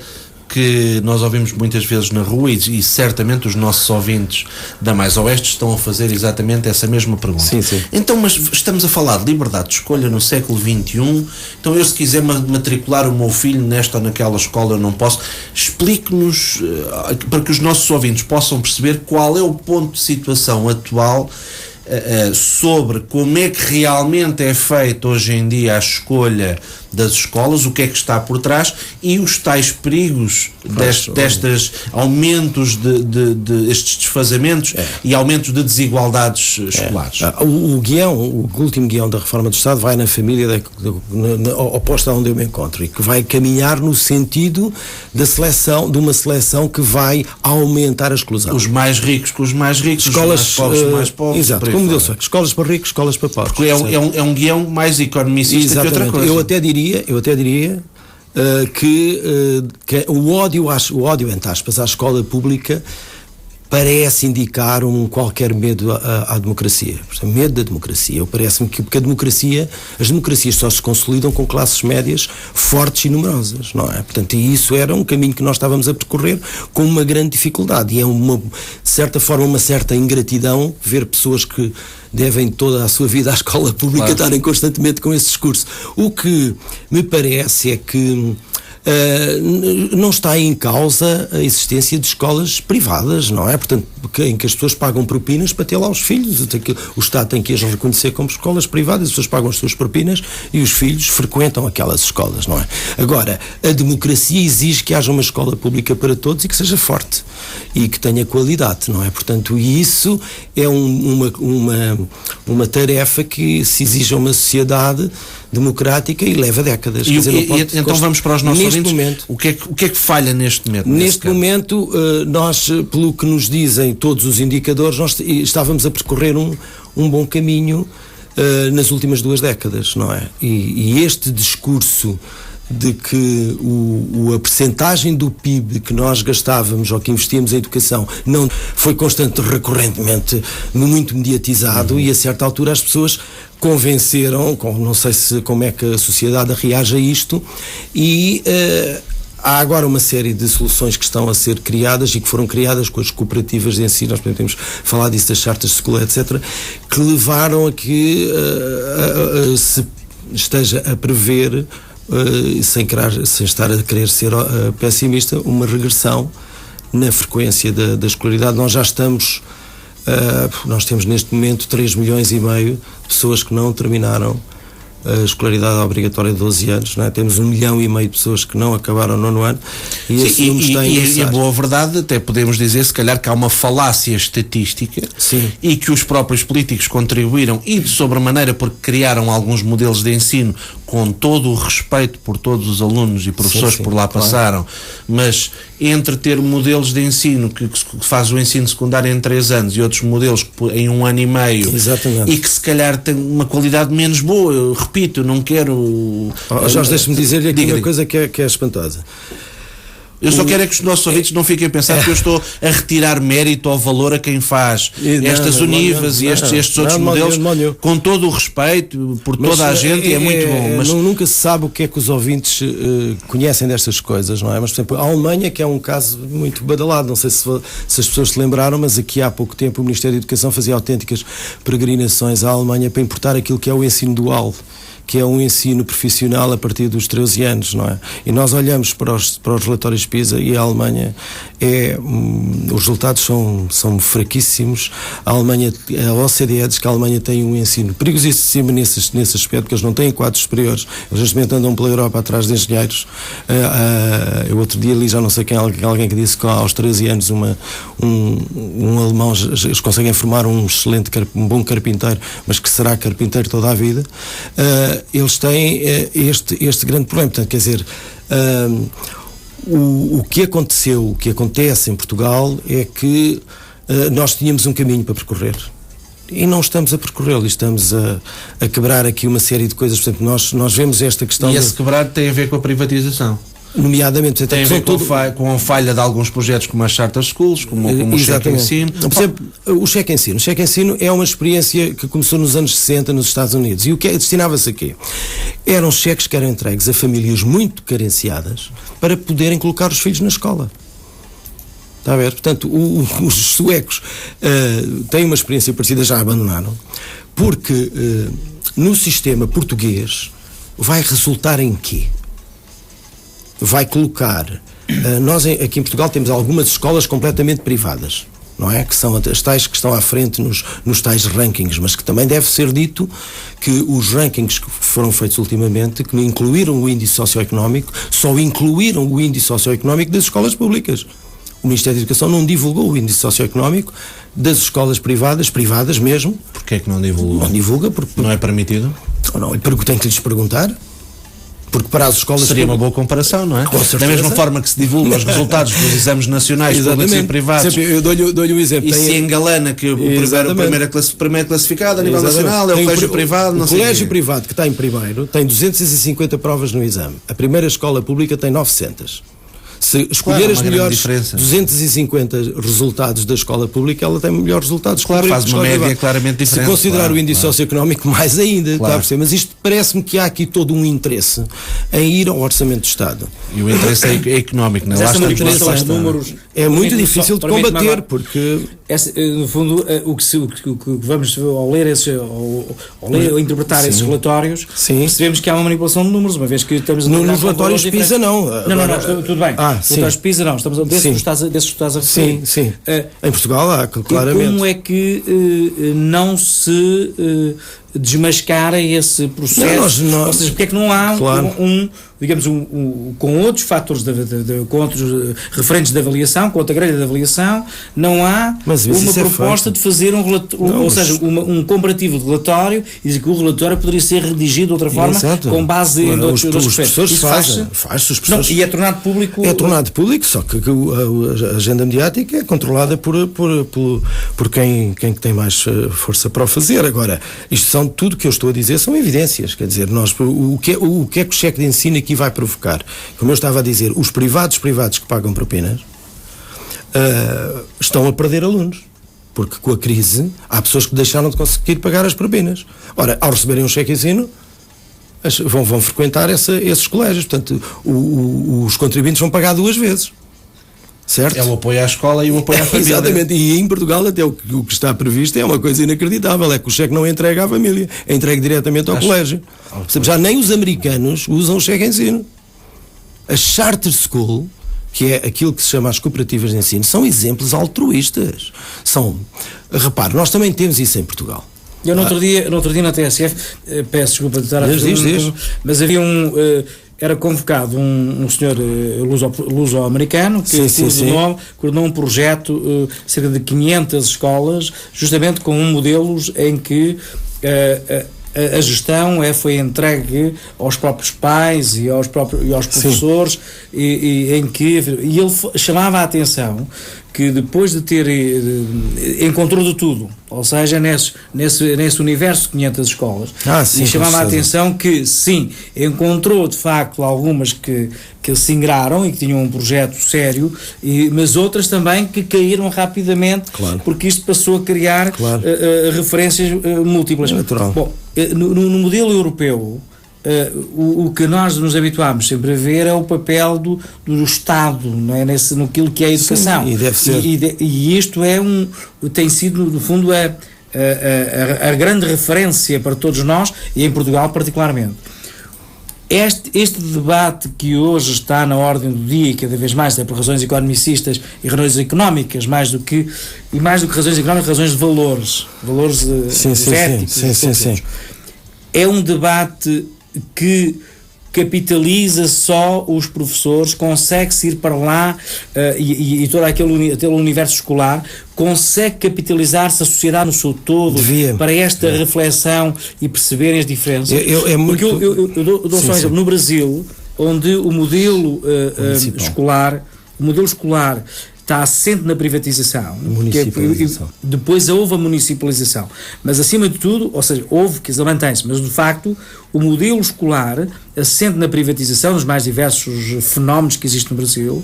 que nós ouvimos muitas vezes na rua e certamente os nossos ouvintes da Mais Oeste estão a fazer exatamente essa mesma pergunta. Sim. Então, mas estamos a falar de liberdade de escolha no século XXI, então eu, se quiser matricular o meu filho nesta ou naquela escola, eu não posso. Explique-nos, para que os nossos ouvintes possam perceber qual é o ponto de situação atual sobre como é que realmente é feita hoje em dia a escolha das escolas, o que é que está por trás e os tais perigos destes aumentos de estes desfazamentos e aumentos de desigualdades escolares. O último guião da reforma do Estado vai na família oposta a onde eu me encontro e que vai caminhar no sentido de uma seleção que vai aumentar a exclusão. Os mais ricos com os mais ricos, escolas, os mais pobres com os mais pobres. Exato, como deu certo. Escolas para ricos, escolas para pobres. Porque é um guião mais economicista que outra coisa. Eu até diria que o ódio, entre aspas, à escola pública parece indicar qualquer medo à democracia. Medo da democracia. Parece-me que porque as democracias só se consolidam com classes médias fortes e numerosas, não é? Portanto, isso era um caminho que nós estávamos a percorrer com uma grande dificuldade e é de certa forma uma certa ingratidão ver pessoas que devem toda a sua vida à escola pública estarem constantemente com esse discurso. O que me parece é que não está em causa a existência de escolas privadas, não é? Portanto, em que as pessoas pagam propinas para ter lá os filhos. O Estado tem que as reconhecer como escolas privadas, as pessoas pagam as suas propinas e os filhos frequentam aquelas escolas, não é? Agora, a democracia exige que haja uma escola pública para todos e que seja forte e que tenha qualidade, não é? Portanto, isso é uma tarefa que se exige a uma sociedade democrática e leva décadas. Então vamos para os nossos ouvintes. O que é que falha neste momento? Neste momento, nós, pelo que nos dizem todos os indicadores, nós estávamos a percorrer um bom caminho nas últimas 2 décadas, não é? E este discurso de que a percentagem do PIB que nós gastávamos ou que investíamos em educação não foi recorrentemente muito mediatizado e a certa altura as pessoas convenceram, não sei como é que a sociedade reage a isto e há agora uma série de soluções que estão a ser criadas e que foram criadas com as cooperativas de ensino, nós podemos falar disso, das chartas de escola, etc., que levaram a que se esteja a prever sem estar a querer ser pessimista, uma regressão na frequência da escolaridade. Nós já estamos, nós temos neste momento 3,5 milhões de pessoas que não terminaram a escolaridade obrigatória de 12 anos, não é? Temos 1,5 milhão de pessoas que não acabaram o 9º ano e a boa verdade, até podemos dizer se calhar que há uma falácia estatística. Sim. E que os próprios políticos contribuíram e de sobremaneira porque criaram alguns modelos de ensino com todo o respeito por todos os alunos e professores que por lá passaram, mas entre ter modelos de ensino que faz o ensino secundário em 3 anos e outros modelos em 1 ano e meio. Exatamente. E que se calhar tem uma qualidade menos boa, eu repito, não quero... Jorge, deixe-me dizer-lhe aqui uma coisa que é espantosa. Eu só quero é que os nossos ouvintes não fiquem a pensar que eu estou a retirar mérito ou valor a quem faz estas univas e estes outros modelos, com todo o respeito por toda a gente, é muito bom. Mas nunca se sabe o que é que os ouvintes conhecem destas coisas, não é? Mas, por exemplo, a Alemanha, que é um caso muito badalado, não sei se as pessoas se lembraram, mas aqui há pouco tempo o Ministério da Educação fazia autênticas peregrinações à Alemanha para importar aquilo que é o ensino dual, que é um ensino profissional a partir dos 13 anos, não é? E nós olhamos para os relatórios PISA e a Alemanha, os resultados são fraquíssimos. A OCDE diz que a Alemanha tem um ensino perigosíssimo nesse aspecto, porque eles não têm quadros superiores, eles justamente andam pela Europa atrás de engenheiros. Eu outro dia li, já não sei quem, alguém que disse que aos 13 anos um alemão, eles conseguem formar um bom carpinteiro, mas que será carpinteiro toda a vida. Eles têm este grande problema. Portanto, quer dizer, o que acontece em Portugal é que nós tínhamos um caminho para percorrer e não estamos a percorrê-lo, estamos a quebrar aqui uma série de coisas. Portanto, nós vemos esta questão. E esse quebrar tem a ver com a privatização. Nomeadamente, tem a ver com a falha de alguns projetos como as Charter Schools, como o Cheque Ensino. Por exemplo, o Cheque Ensino. O Cheque Ensino é uma experiência que começou nos anos 60 nos Estados Unidos. E o que destinava-se a quê? Eram cheques que eram entregues a famílias muito carenciadas para poderem colocar os filhos na escola. Está a ver? Portanto, os suecos têm uma experiência parecida, já abandonaram, porque no sistema português vai resultar em quê? Vai colocar... nós aqui em Portugal temos algumas escolas completamente privadas, não é? Que são as tais que estão à frente nos tais rankings, mas que também deve ser dito que os rankings que foram feitos ultimamente, que incluíram o índice socioeconómico, só incluíram o índice socioeconómico das escolas públicas. O Ministério da Educação não divulgou o índice socioeconómico das escolas privadas mesmo. Porquê é que não divulgou? Não divulga porque... Não é permitido? Não, tem que lhes perguntar. Porque para as escolas... Seria uma boa comparação, não é? Da mesma forma que se divulgam os resultados dos exames nacionais, públicos e privados. Sempre, eu dou-lhe um exemplo. E se engalana que o primeiro classificado a nível nacional é o colégio privado, não sei. O colégio privado que está em primeiro tem 250 provas no exame. A primeira escola pública tem 900. Se escolher as melhores 250 resultados da escola pública, ela tem melhores resultados. Claro, faz uma média claramente diferente. Se considerar o índice socioeconómico, mais ainda, está a perceber? Mas isto parece-me que há aqui todo um interesse em ir ao Orçamento do Estado. E o interesse é económico, não é? É muito difícil de combater, porque... no fundo, o que vamos ao ler ou interpretar esses relatórios, percebemos que há uma manipulação de números, uma vez que estamos nos relatórios PISA não. Não, tudo bem. Nos relatórios PISA não, estamos a desses que estás a referir. Sim. Em Portugal há, claramente. Como é que não se desmascara esse processo? Ou seja, porque é que não há com outros fatores com outros referentes de avaliação, com outra grelha de avaliação, não há uma proposta de fazer um comparativo de relatório e dizer que o relatório poderia ser redigido de outra forma, com base em outros professores faz. E é tornado público? É tornado público, só que a agenda mediática é controlada por quem tem mais força para o fazer. Agora, tudo que eu estou a dizer são evidências, quer dizer, o que é que o cheque de ensino aqui vai provocar? Como eu estava a dizer, os privados que pagam propinas estão a perder alunos, porque com a crise há pessoas que deixaram de conseguir pagar as propinas. Ora, ao receberem um cheque de ensino, vão frequentar esses colégios, portanto os contribuintes vão pagar duas vezes. Certo? É o apoio à escola e o apoio à família. Exatamente, e em Portugal até o que está previsto é uma coisa inacreditável, é que o cheque não é entregue à família, é entregue diretamente ao colégio. Já nem os americanos usam o cheque de ensino. A Charter School, que é aquilo que se chama as cooperativas de ensino, são exemplos altruístas. Repare, nós também temos isso em Portugal. Eu no outro dia na TSF, peço desculpa de estar a fazer, mas havia era convocado um senhor luso-americano que coordenou um projeto, cerca de 500 escolas, justamente com modelos em que a gestão foi entregue aos próprios pais e aos professores, e ele chamava a atenção que depois de ter encontrou de tudo, ou seja, nesse universo de 500 escolas, e chamava a atenção que sim, encontrou de facto algumas que se ingraram e que tinham um projeto sério, mas outras também que caíram rapidamente, porque isto passou a criar referências múltiplas. É natural. Bom, no modelo europeu, o que nós nos habituámos sempre a ver é o papel do Estado, não é? Naquilo que é a educação. Sim, e deve ser. E isto tem sido, no fundo, a grande referência para todos nós, e em Portugal particularmente. Este debate que hoje está na ordem do dia, cada vez mais, por razões economicistas e razões económicas, mais do que razões económicas, razões de valores éticos. Sim. É um debate que capitaliza só os professores, consegue-se ir para lá e todo aquele universo escolar, consegue capitalizar-se a sociedade no seu todo para esta reflexão e perceberem as diferenças. Porque eu dou só um exemplo. No Brasil, onde o modelo escolar está assente na privatização, depois houve a municipalização, mas acima de tudo, ou seja, houve, que mantém-se, mas de facto o modelo escolar assente na privatização, nos mais diversos fenómenos que existem no Brasil.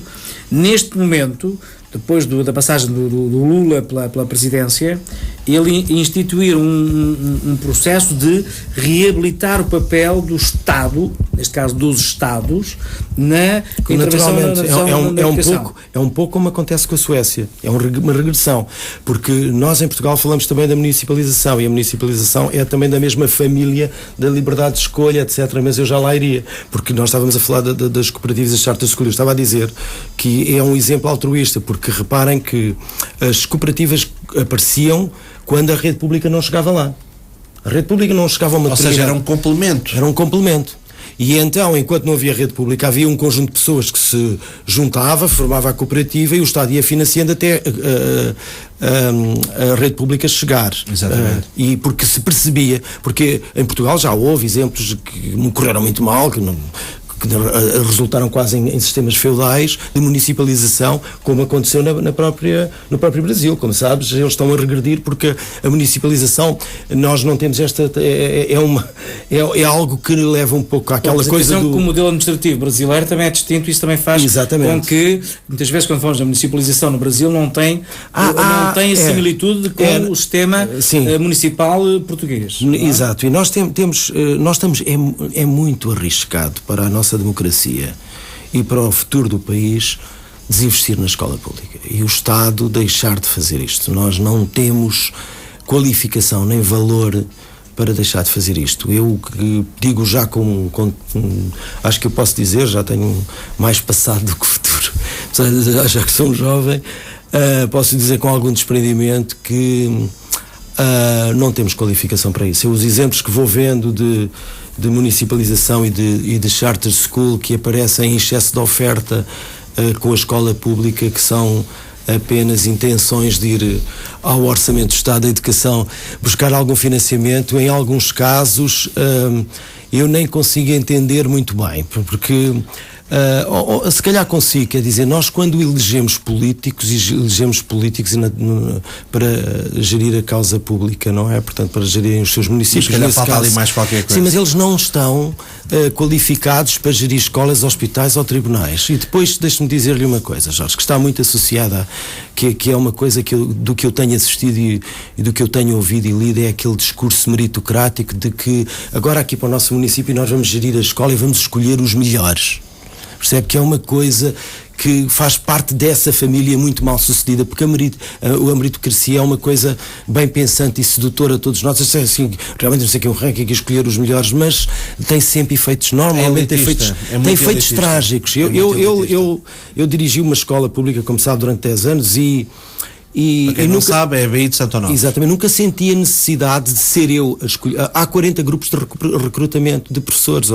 Neste momento, depois da passagem do Lula pela presidência, ele instituir um processo de reabilitar o papel do Estado, neste caso dos Estados, na intervenção na educação. É um pouco como acontece com a Suécia, é uma regressão, porque nós em Portugal falamos também da municipalização, e a municipalização é também da mesma família da liberdade de escolha, etc., mas eu já lá iria, porque nós estávamos a falar das cooperativas das charters de escolha. Eu estava a dizer que é um exemplo altruísta, porque reparem que as cooperativas apareciam quando a rede pública não chegava lá. A rede pública não chegava a uma determinada... Ou seja, era um complemento. Era um complemento. E então, enquanto não havia rede pública, havia um conjunto de pessoas que se juntava, formava a cooperativa, e o Estado ia financiando até a rede pública chegar. Exatamente. E porque se percebia, porque em Portugal já houve exemplos que me correram muito mal, que resultaram quase em sistemas feudais de municipalização, como aconteceu no próprio Brasil. Como sabes, eles estão a regredir porque a municipalização, nós não temos esta... É algo que leva um pouco àquela coisa do... que o modelo administrativo brasileiro também é distinto, isso também faz com que, muitas vezes, quando falamos da municipalização no Brasil, não tem a similitude com o sistema municipal português. Exato, e nós estamos muito arriscado para a nossa democracia e para o futuro do país desinvestir na escola pública e o Estado deixar de fazer isto. Nós não temos qualificação nem valor para deixar de fazer isto. Eu digo já acho que eu posso dizer, já tenho mais passado do que futuro, já que sou um jovem, posso dizer com algum desprendimento que não temos qualificação para isso. Os exemplos que vou vendo de municipalização e de charter school que aparecem em excesso de oferta com a escola pública, que são apenas intenções de ir ao Orçamento do Estado da Educação buscar algum financiamento. Em alguns casos eu nem consigo entender muito bem, porque se calhar consigo, quer dizer, nós quando elegemos políticos para gerir a causa pública, não é? Portanto, para gerirem os seus municípios. Mas se calhar falta ali mais qualquer coisa. Sim, mas eles não estão qualificados para gerir escolas, hospitais ou tribunais. E depois, deixe-me dizer-lhe uma coisa, Jorge, que está muito associada, que é uma coisa do que eu tenho assistido e do que eu tenho ouvido e lido, é aquele discurso meritocrático de que agora aqui para o nosso município nós vamos gerir a escola e vamos escolher os melhores. Percebe que é uma coisa que faz parte dessa família muito mal sucedida, porque a meritocracia é uma coisa bem pensante e sedutora a todos nós. Assim, realmente não sei que é um ranking, que escolher os melhores, mas tem sempre efeitos, normalmente tem efeitos trágicos. Eu dirigi uma escola pública, como sabe, durante 10 anos para quem não sabe, é a BI de Santo Onofre. Exatamente, nunca senti a necessidade de ser eu a escolher. Há 40 grupos de recrutamento de professores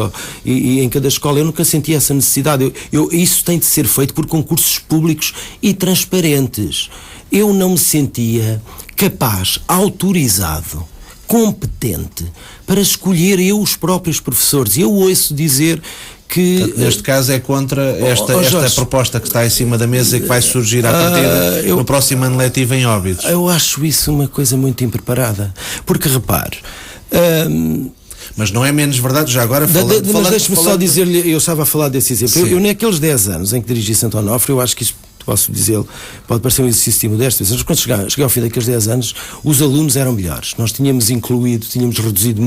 e em cada escola eu nunca senti essa necessidade. Isso tem de ser feito por concursos públicos e transparentes. Eu não me sentia capaz, autorizado, competente para escolher eu os próprios professores. Eu ouço dizer que... Portanto, neste caso é contra esta proposta que está em cima da mesa e que vai surgir à partida no próximo ano letivo em Óbidos. Eu acho isso uma coisa muito impreparada, porque repare... Mas não é menos verdade, já agora mas deixe-me só dizer-lhe, eu estava a falar desse exemplo, eu naqueles 10 anos em que dirigi Santo Onofre, eu acho que isso, posso dizê-lo, pode parecer um exercício modesto, mas quando cheguei ao fim daqueles 10 anos, os alunos eram melhores. Nós tínhamos reduzimos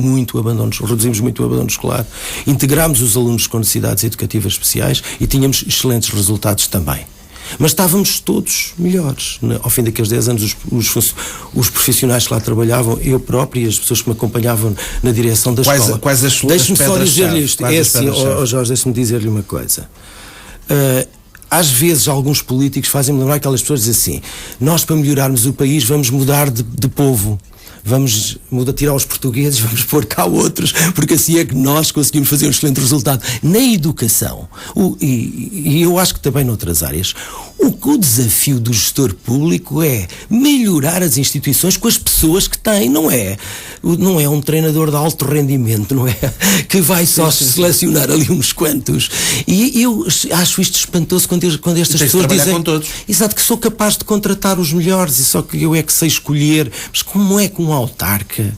muito o abandono escolar, integrámos os alunos com necessidades educativas especiais e tínhamos excelentes resultados também. Mas estávamos todos melhores. Ao fim daqueles 10 anos, os profissionais que lá trabalhavam, eu próprio e as pessoas que me acompanhavam na direção da escola. Quais as Deixe-me só dizer-lhe isto. É assim, Jorge, deixe-me dizer-lhe uma coisa. Às vezes alguns políticos fazem-me lembrar aquelas pessoas que dizem assim: nós, para melhorarmos o país, vamos mudar de povo. Vamos tirar os portugueses, vamos pôr cá outros, porque assim é que nós conseguimos fazer um excelente resultado. Na educação, e eu acho que também noutras áreas, o desafio do gestor público é melhorar as instituições com as pessoas que têm, não é um treinador de alto rendimento, não é? Que vai só selecionar ali uns quantos. E eu acho isto espantoso quando estas pessoas dizem com todos. Exato, que sou capaz de contratar os melhores e só que eu é que sei escolher. Mas como é que um autarca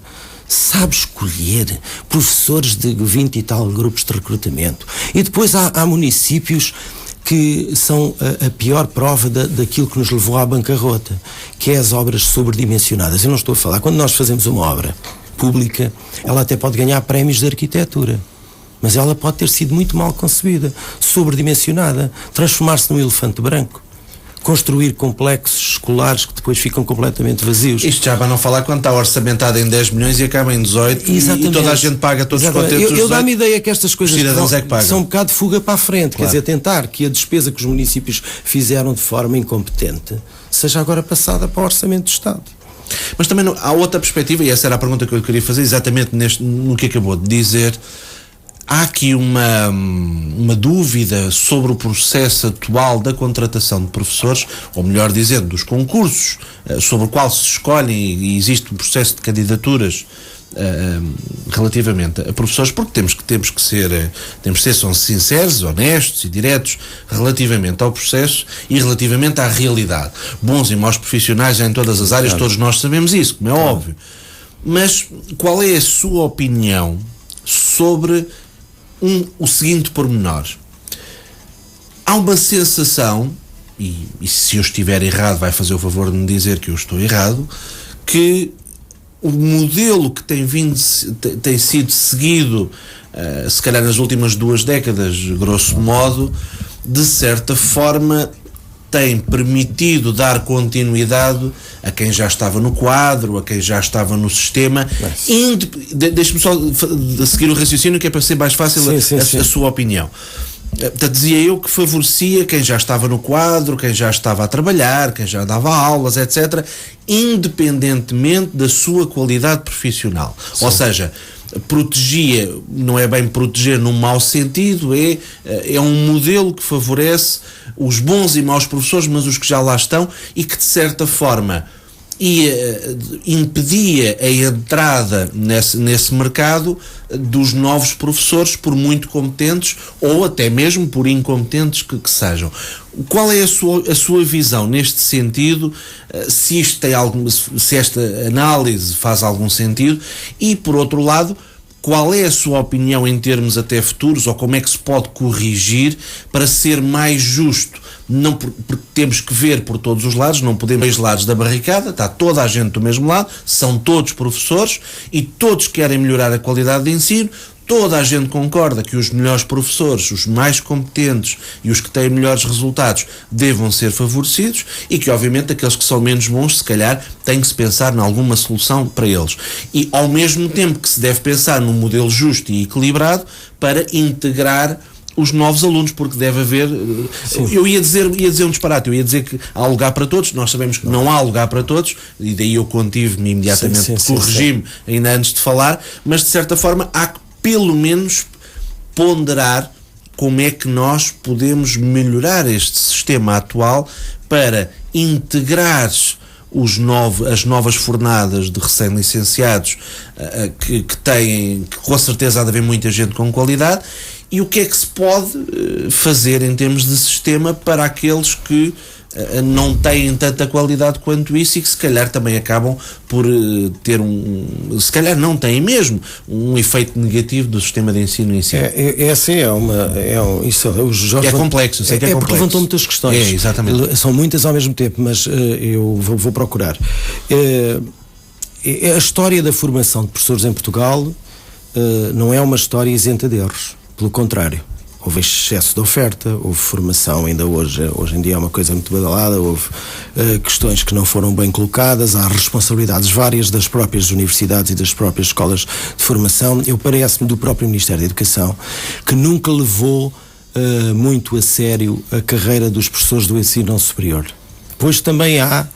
sabe escolher professores de 20 e tal grupos de recrutamento? E depois há municípios que são a pior prova daquilo que nos levou à bancarrota, que é as obras sobredimensionadas. Eu não estou a falar, quando nós fazemos uma obra pública, ela até pode ganhar prémios de arquitetura, mas ela pode ter sido muito mal concebida, sobredimensionada, transformar-se num elefante branco, construir complexos escolares que depois ficam completamente vazios. Isto já para não falar quando está orçamentado em 10 milhões e acaba em 18. Exatamente. E toda a gente paga, todos os contentes. Eu dá-me a ideia que estas coisas são um bocado de fuga para a frente. Claro. Quer dizer, tentar que a despesa que os municípios fizeram de forma incompetente seja agora passada para o orçamento do Estado. Mas também há outra perspectiva, e essa era a pergunta que eu queria fazer, exatamente no que acabou de dizer. Há aqui uma dúvida sobre o processo atual da contratação de professores, ou melhor dizendo, dos concursos sobre o qual se escolhem, e existe um processo de candidaturas relativamente a professores, porque temos que ser são sinceros, honestos e diretos relativamente ao processo e relativamente à realidade. Bons e maus profissionais em todas as áreas, todos nós sabemos isso, como é óbvio. Mas qual é a sua opinião sobre o seguinte pormenor? Há uma sensação, e se eu estiver errado vai fazer o favor de me dizer que eu estou errado, que o modelo que tem sido seguido, se calhar nas últimas 2 décadas, grosso modo, de certa forma tem permitido dar continuidade a quem já estava no quadro, a quem já estava no sistema. Deixe-me só seguir o raciocínio, que é para ser mais fácil a sua opinião. Portanto, dizia eu que favorecia quem já estava no quadro, quem já estava a trabalhar, quem já dava aulas, etc., independentemente da sua qualidade profissional. Sim. Ou seja, protegia, não é bem proteger num mau sentido, é um modelo que favorece os bons e maus professores, mas os que já lá estão, e que de certa forma impedia a entrada nesse mercado dos novos professores, por muito competentes ou até mesmo por incompetentes que sejam. Qual é a sua visão neste sentido? Se esta análise faz algum sentido? E, por outro lado, qual é a sua opinião em termos até futuros, ou como é que se pode corrigir para ser mais justo? Não, porque temos que ver por todos os lados, não podemos ver os lados da barricada, está toda a gente do mesmo lado, são todos professores e todos querem melhorar a qualidade de ensino. Toda a gente concorda que os melhores professores, os mais competentes e os que têm melhores resultados devam ser favorecidos, e que obviamente aqueles que são menos bons, se calhar, tem que se pensar em alguma solução para eles. E ao mesmo tempo que se deve pensar num modelo justo e equilibrado para integrar os novos alunos, porque deve haver... Eu ia dizer um disparate, eu ia dizer que há lugar para todos, nós sabemos que não há lugar para todos, e daí eu contive-me imediatamente, corrigi-me ainda antes de falar, mas de certa forma há que pelo menos ponderar como é que nós podemos melhorar este sistema atual para integrar as novas fornadas de recém-licenciados que com certeza há de haver muita gente com qualidade, e o que é que se pode fazer em termos de sistema para aqueles que não têm tanta qualidade quanto isso e que se calhar também acabam por ter se calhar não têm mesmo um efeito negativo do sistema de ensino em si. O Jorge complexo, sei que é complexo. Porque levantou muitas questões. Exatamente. São muitas ao mesmo tempo, mas eu vou procurar. A história da formação de professores em Portugal não é uma história isenta de erros, pelo contrário. houve excesso de oferta, houve formação, ainda hoje em dia é uma coisa muito badalada, houve questões que não foram bem colocadas, há responsabilidades várias das próprias universidades e das próprias escolas de formação. Parece-me do próprio Ministério da Educação que nunca levou muito a sério a carreira dos professores do ensino superior. Pois também há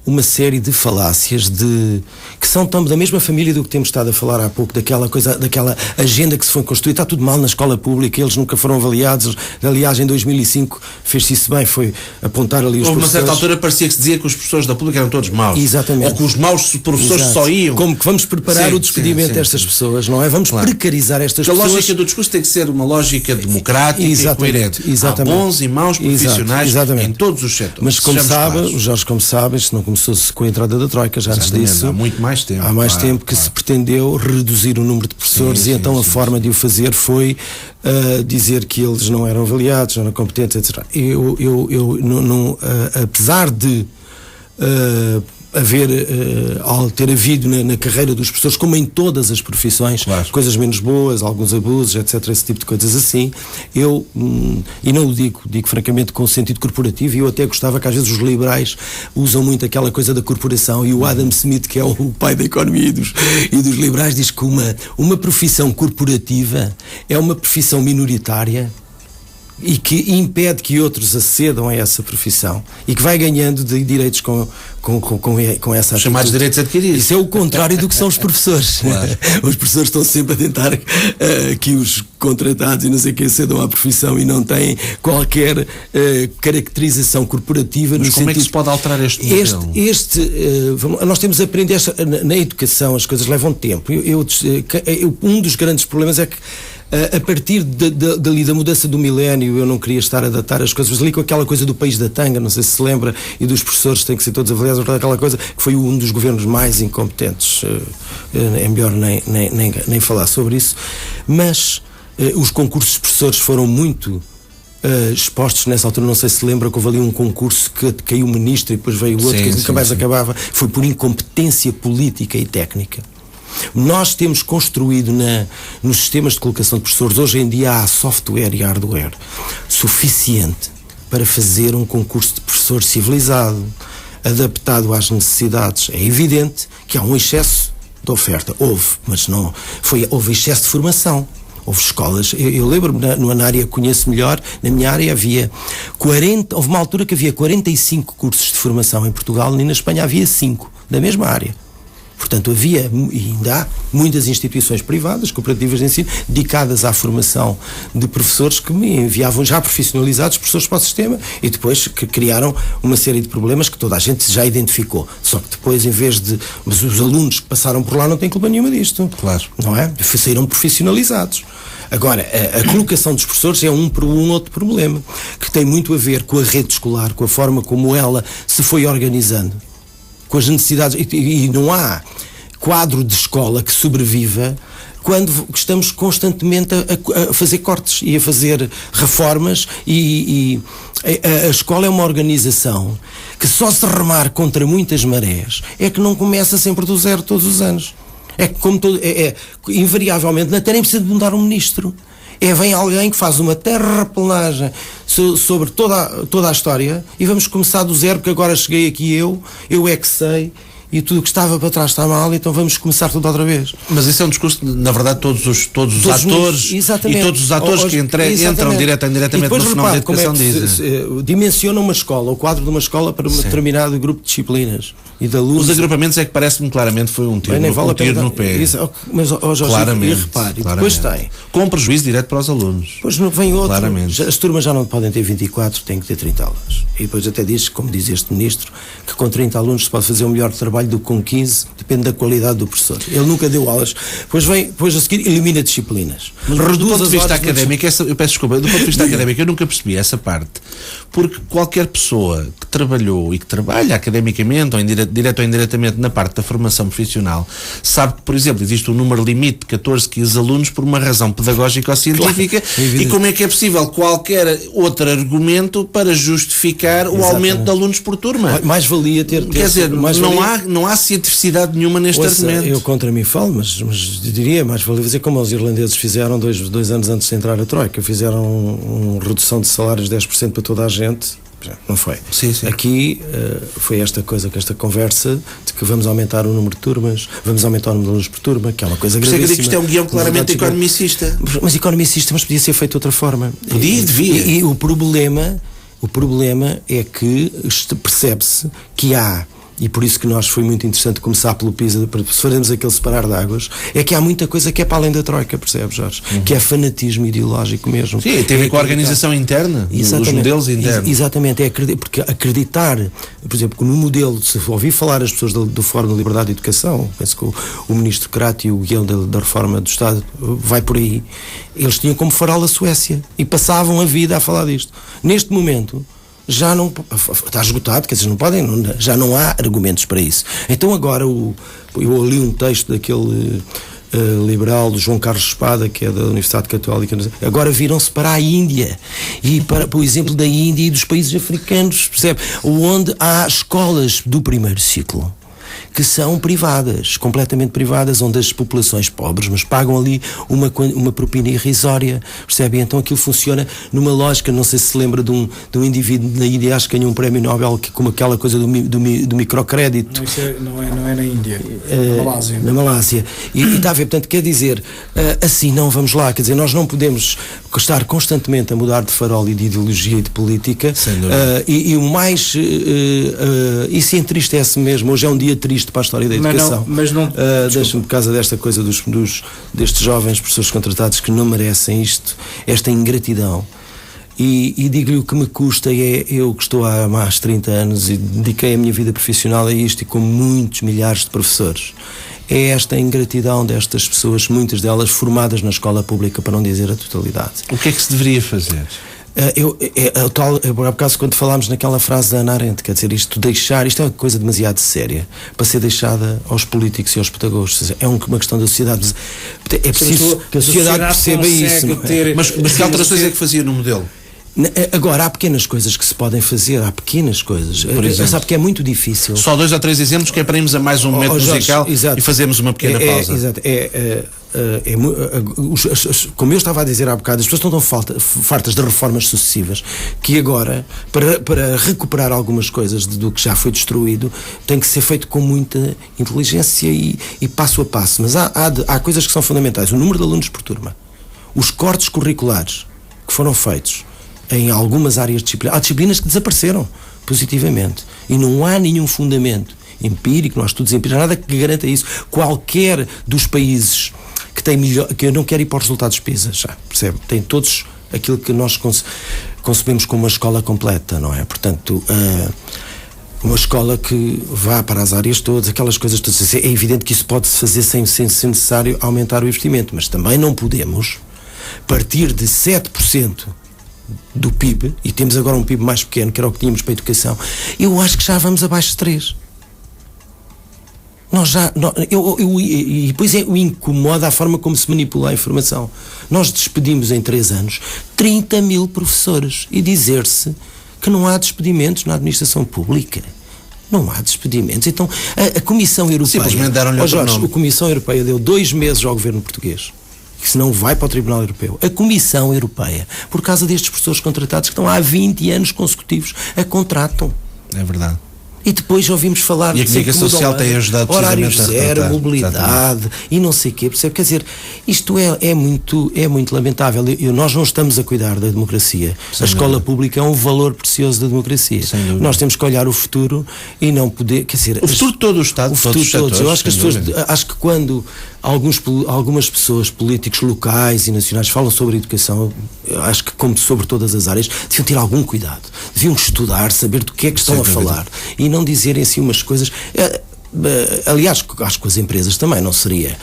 uma série de falácias que são da mesma família do que temos estado a falar há pouco, daquela agenda que se foi construída. Está tudo mal na escola pública, eles nunca foram avaliados. Aliás, em 2005 fez-se isso bem, foi apontar ali os professores. Houve uma certa altura parecia que se dizia que os professores da pública eram todos maus. Exatamente. Ou que os maus professores só iam. Como que vamos preparar o despedimento destas pessoas, não é? Vamos precarizar estas pessoas. A lógica do discurso tem que ser uma lógica democrática e coerente. Exatamente. Há bons e maus profissionais em todos os setores. Mas como sabe, o Jorge, como sabe, isto não começou-se com a entrada da Troika, já antes disso. Há muito mais tempo. Há mais tempo que se pretendeu reduzir o número de professores e então a forma de o fazer foi dizer que eles não eram avaliados, não eram competentes, etc. Apesar de ter havido na carreira dos professores, como em todas as profissões, coisas menos boas, alguns abusos, etc., esse tipo de coisas assim, e não o digo francamente com sentido corporativo, e eu até gostava que às vezes os liberais usam muito aquela coisa da corporação, e o Adam Smith, que é o pai da economia e dos liberais, diz que uma profissão corporativa é uma profissão minoritária e que impede que outros acedam a essa profissão e que vai ganhando de direitos com essa atitude. Chamados direitos adquiridos. Isso é o contrário do que são os professores. Os professores estão sempre a tentar que os contratados e não sei quem cedam à profissão e não têm qualquer caracterização corporativa. Mas no como sentido... é que se pode alterar este modelo? Nós temos a aprender na educação, as coisas levam tempo. Um dos grandes problemas é que a partir dali da mudança do milénio, eu não queria estar a datar as coisas, mas ali com aquela coisa do país da tanga, não sei se lembra, e dos professores têm que ser todos avaliados, aquela coisa que foi um dos governos mais incompetentes. É melhor nem falar sobre isso, mas os concursos de professores foram muito expostos nessa altura. Não sei se lembra que houve ali um concurso que caiu o ministro e depois veio o outro, que nunca mais acabava. Foi por incompetência política e técnica. Nós temos construído nos sistemas de colocação de professores, hoje em dia há software e hardware suficiente para fazer um concurso de professor civilizado, adaptado às necessidades. É evidente que há um excesso de oferta. Houve excesso de formação. Houve escolas, eu lembro-me na área que conheço melhor, na minha área houve uma altura que havia 45 cursos de formação em Portugal e na Espanha havia 5, da mesma área. Portanto, havia e ainda há muitas instituições privadas, cooperativas de ensino, dedicadas à formação de professores que me enviavam já profissionalizados professores para o sistema e depois que criaram uma série de problemas que toda a gente já identificou. Só que depois, mas os alunos que passaram por lá não têm culpa nenhuma disto. Claro. Não é? Saíram profissionalizados. Agora, a colocação dos professores é um outro problema, que tem muito a ver com a rede escolar, com a forma como ela se foi organizando, com as necessidades, e não há quadro de escola que sobreviva quando estamos constantemente a fazer cortes e a fazer reformas e a escola é uma organização que só se remar contra muitas marés é que não começa sempre do zero todos os anos. É que invariavelmente não nem precisa de mudar um ministro. Vem alguém que faz uma terraplanagem sobre toda a história e vamos começar do zero, porque agora cheguei aqui eu é que sei, e tudo o que estava para trás está mal, então vamos começar tudo outra vez. Mas isso é um discurso, na verdade, todos os atores e todos os atores que entram diretamente no fenómeno da educação dizem. Dimensiona uma escola, o quadro de uma escola para um determinado grupo de disciplinas e de alunos. Os agrupamentos é que parece-me claramente foi um tiro no pé. Mas, Jorge, claramente, e repare, depois tem. Com prejuízo direto para os alunos. Depois não vem outro. Claramente. As turmas já não podem ter 24, têm que ter 30 alunos. E depois até diz, como diz este ministro, que com 30 alunos se pode fazer um melhor trabalho do que com 15, depende da qualidade do professor. Ele nunca deu aulas. Depois a seguir elimina disciplinas. Mas do ponto de vista académico, eu peço desculpa, do ponto de vista académico eu nunca percebi essa parte. Porque qualquer pessoa que trabalhou e que trabalha academicamente ou direto ou indiretamente na parte da formação profissional, sabe que, por exemplo, existe um número limite de 14, 15 alunos por uma razão pedagógica ou científica, e como é que é possível qualquer outro argumento para justificar o aumento de alunos por turma? Mais valia ter quer dizer, não há cientificidade nenhuma neste argumento. Eu contra mim falo, mas diria, mais valia fazer como os irlandeses fizeram dois anos antes de entrar a Troika, fizeram uma redução de salários de 10% para toda a gente. Não foi. Sim. Aqui foi esta conversa de que vamos aumentar o número de turmas, vamos aumentar o número de alunos por turma, que é uma coisa gravíssima. Você acredita que isto é um guião claramente economicista? Mas economicista, mas podia ser feito de outra forma. Devia. E o problema é que percebe-se que há, e por isso que nós foi muito interessante começar pelo PISA, se fazemos aquele separar de águas, é que há muita coisa que é para além da Troika, percebes, Jorge? Que é fanatismo ideológico mesmo. Sim, tem a ver com a organização interna, os modelos internos. Exatamente, porque acreditar, por exemplo, que no modelo, se ouvir falar as pessoas do Fórum da Liberdade e Educação, penso que o ministro Crato e o guião da reforma do Estado vai por aí, eles tinham como farol a Suécia e passavam a vida a falar disto. Neste momento já não está esgotado, quer dizer, já não há argumentos para isso. Então agora eu li um texto daquele liberal do João Carlos Espada, que é da Universidade Católica, agora viram-se para a Índia e para o exemplo da Índia e dos países africanos, percebe? Onde há escolas do primeiro ciclo que são privadas, completamente privadas, onde as populações pobres, mas pagam ali uma propina irrisória, percebe? Então aquilo funciona numa lógica, não sei se lembra de um indivíduo na Índia, acho que ganhou um prémio Nobel, como aquela coisa do microcrédito. Não é na Índia, na Malásia. Na Malásia. E está a ver, portanto, quer dizer, assim não vamos lá, quer dizer, nós não podemos estar constantemente a mudar de farol e de ideologia e de política, e o mais isso entristece mesmo. Hoje é um dia triste para a história da educação, deixa-me por causa desta coisa destes jovens professores contratados que não merecem esta ingratidão. E digo-lhe o que me custa, eu que estou há mais 30 anos e dediquei a minha vida profissional a isto, e com muitos milhares de professores, é esta ingratidão destas pessoas, muitas delas formadas na escola pública, para não dizer a totalidade. O que é que se deveria fazer? Por acaso, quando falámos naquela frase da Hannah Arendt, quer dizer, isto é uma coisa demasiado séria para ser deixada aos políticos e aos pedagogos. É uma questão da sociedade. É preciso que a sociedade perceba isso. Mas que alterações é que fazia no modelo? Agora, há pequenas coisas que se podem fazer, há pequenas coisas. Sabe que é muito difícil. Só 2 ou 3 exemplos que é para irmos a mais um momento musical, exato, e fazermmos uma pequena pausa. Exato. Como eu estava a dizer há bocado, as pessoas estão tão fartas de reformas sucessivas que agora, para recuperar algumas coisas do que já foi destruído, tem que ser feito com muita inteligência e passo a passo. Mas há coisas que são fundamentais. O número de alunos por turma, os cortes curriculares que foram feitos em algumas áreas disciplinares. Há disciplinas que desapareceram positivamente e não há nenhum fundamento empírico, não há estudos empíricos, nada que garanta isso. Qualquer dos países que tem melhor, que eu não quero ir para os resultados PISA, já percebe? Tem todos aquilo que nós concebemos como uma escola completa, não é? Portanto, uma escola que vá para as áreas todas, aquelas coisas todas. É evidente que isso pode-se fazer sem ser necessário aumentar o investimento, mas também não podemos partir de 7% do PIB, e temos agora um PIB mais pequeno, que era o que tínhamos para a educação. Eu acho que já vamos abaixo de 3. E depois o incomoda a forma como se manipula a informação. Nós despedimos em 3 anos 30 mil professores, e dizer-se que não há despedimentos na administração pública. Não há despedimentos. Então a Comissão Europeia, simplesmente deram-lhe outro nome. A Comissão Europeia deu 2 meses ao governo português, que senão vai para o Tribunal Europeu. A Comissão Europeia, por causa destes professores contratados que estão há 20 anos consecutivos a contratam. É verdade. E depois ouvimos falar de comunicação social tem ajudado horários zero, mobilidade e não sei o quê, percebe? Quer dizer, isto é muito lamentável. Nós não estamos a cuidar da democracia. A escola pública é um valor precioso da democracia. Nós temos que olhar o futuro e não poder, quer dizer, o futuro de todo o Estado, o futuro de todos. Eu acho que as pessoas, acho que quando algumas pessoas, políticos locais e nacionais, falam sobre educação, acho que, como sobre todas as áreas, deviam ter algum cuidado, deviam estudar, saber do que é que estão a falar e não dizerem assim umas coisas. Aliás, acho que as empresas também não seria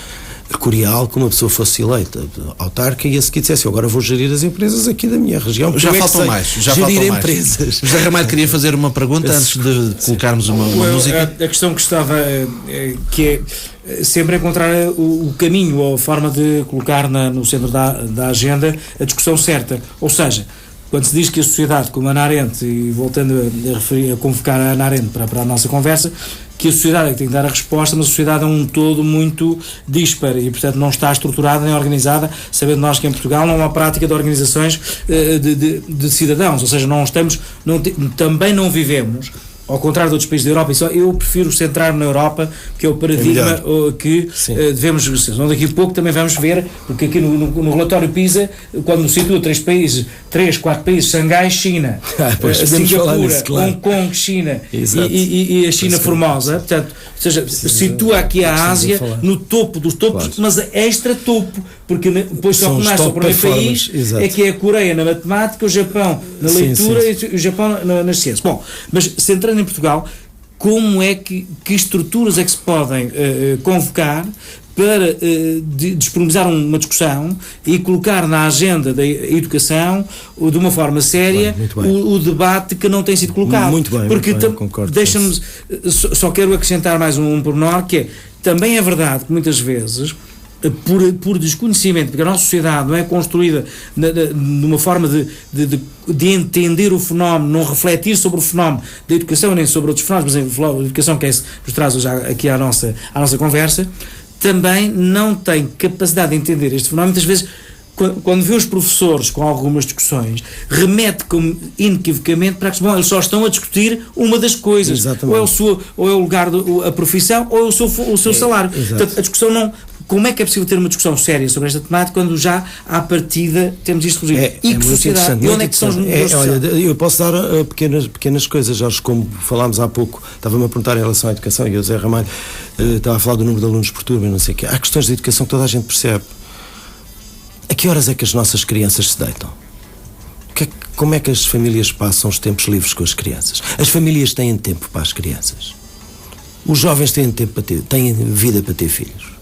cordial que uma pessoa fosse eleita autarca e a seguir dissesse: agora vou gerir as empresas aqui da minha região. Já faltam mais. Gerir empresas. José Ramalho queria fazer uma pergunta antes de colocarmos uma música. A questão que estava, que é sempre encontrar o caminho ou a forma de colocar no centro da agenda a discussão certa. Ou seja, quando se diz que a sociedade, como a Ana Arendt, e voltando a convocar a Ana Arendt para a nossa conversa, que a sociedade é que tem que dar a resposta, mas a sociedade é um todo muito dispar e, portanto, não está estruturada nem organizada, sabendo nós que em Portugal não há uma prática de organizações de cidadãos, ou seja, também não vivemos, ao contrário de outros países da Europa, eu prefiro centrar-me na Europa, que é o paradigma que devemos seguir. Daqui a pouco também vamos ver, porque aqui no relatório PISA, quando situa 4 países, Xangai, China, Singapura, Hong Kong, China e a China Formosa, portanto, ou seja, situa aqui a Ásia no topo dos topos, mas extra topo, porque depois só começa o primeiro país, é que é a Coreia na matemática, o Japão na leitura e o Japão nas ciências. Bom, mas centrando em Portugal, como é que estruturas é que se podem convocar para disponibilizar uma discussão e colocar na agenda da educação de uma forma séria o debate que não tem sido colocado? Muito bem, porque concordo. Deixa-me, só quero acrescentar mais um pormenor, que é, também é verdade que muitas vezes, por desconhecimento, porque a nossa sociedade não é construída numa forma de entender o fenómeno, não refletir sobre o fenómeno da educação nem sobre outros fenómenos, mas a educação que nos traz hoje aqui à nossa conversa, também não tem capacidade de entender este fenómeno. Muitas vezes, quando vê os professores com algumas discussões, remete inequivocamente para que eles só estão a discutir uma das coisas. Exatamente. Ou é o lugar, a profissão, ou é o seu salário. Portanto, a discussão não... Como é que é possível ter uma discussão séria sobre esta temática quando já à partida temos isto resolvido? E que sociedade? E onde é que são os números? Olha, eu posso dar pequenas coisas, Jorge, como falámos há pouco, estava-me a perguntar em relação à educação, e o Zé Ramalho estava a falar do número de alunos por turma, não sei o quê. Há questões de educação que toda a gente percebe. A que horas é que as nossas crianças se deitam? Como é que as famílias passam os tempos livres com as crianças? As famílias têm tempo para as crianças. Os jovens têm tempo têm vida para ter filhos.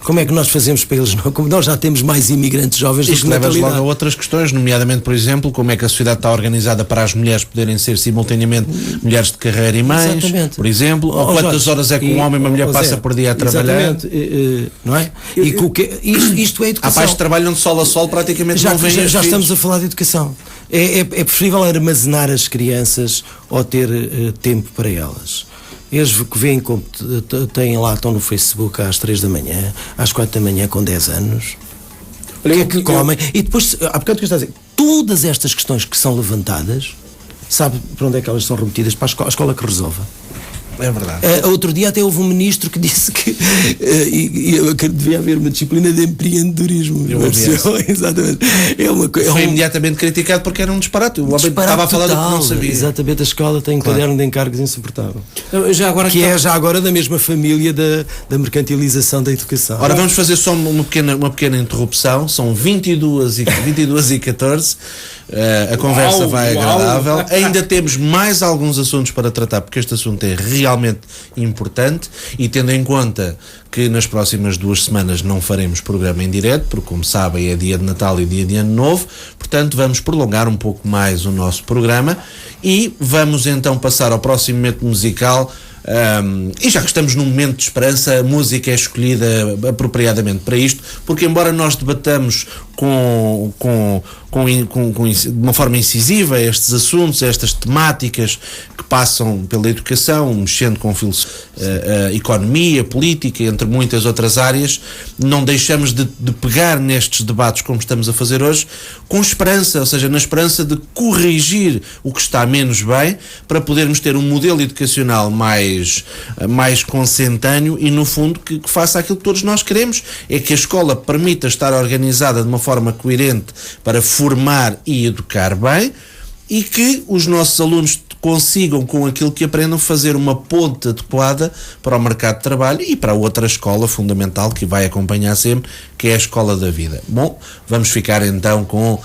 Como é que nós fazemos para eles? Como nós já temos mais imigrantes jovens do que na leva logo a outras questões, nomeadamente, por exemplo, como é que a sociedade está organizada para as mulheres poderem ser simultaneamente mulheres de carreira e mães, por exemplo, ou quantas horas é que um homem e uma mulher passa por dia a trabalhar. Não é? Isto é educação. Há pais que trabalham de sol a sol, praticamente não vêm. Já estamos a falar de educação. É preferível armazenar as crianças ou ter tempo para elas. Eles que veem como estão no Facebook às 3 da manhã, às 4 da manhã com 10 anos, que comem, e depois, há bocado que eu estou a dizer, todas estas questões que são levantadas, sabe para onde é que elas são remetidas? Para a escola que resolva. É verdade. Outro dia até houve um ministro que disse que devia haver uma disciplina de empreendedorismo. Exatamente. Foi imediatamente criticado porque era um disparate. O homem estava a falar do que não sabia. Exatamente, a escola tem um caderno de encargos insuportável. Já agora da mesma família da mercantilização da educação. Ora, vamos fazer só uma pequena interrupção. São 22h14. A conversa vai agradável. Ainda temos mais alguns assuntos para tratar, porque este assunto é realmente importante, e tendo em conta que nas próximas 2 semanas não faremos programa em direto, porque, como sabem, é dia de Natal e dia de Ano Novo, portanto vamos prolongar um pouco mais o nosso programa e vamos então passar ao próximo momento musical. E já que estamos num momento de esperança, a música é escolhida apropriadamente para isto, porque embora nós debatamos de uma forma incisiva estes assuntos, estas temáticas que passam pela educação, mexendo com economia, política, entre muitas outras áreas, não deixamos de pegar nestes debates como estamos a fazer hoje, com esperança, ou seja, na esperança de corrigir o que está menos bem, para podermos ter um modelo educacional mais consentâneo e, no fundo, que faça aquilo que todos nós queremos, é que a escola permita estar organizada de uma forma coerente para formar e educar bem, e que os nossos alunos consigam, com aquilo que aprendam, fazer uma ponte adequada para o mercado de trabalho e para outra escola fundamental que vai acompanhar sempre, que é a escola da vida. Bom, vamos ficar então com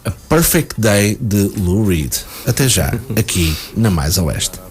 A Perfect Day de Lou Reed. Até já, aqui na Mais Oeste.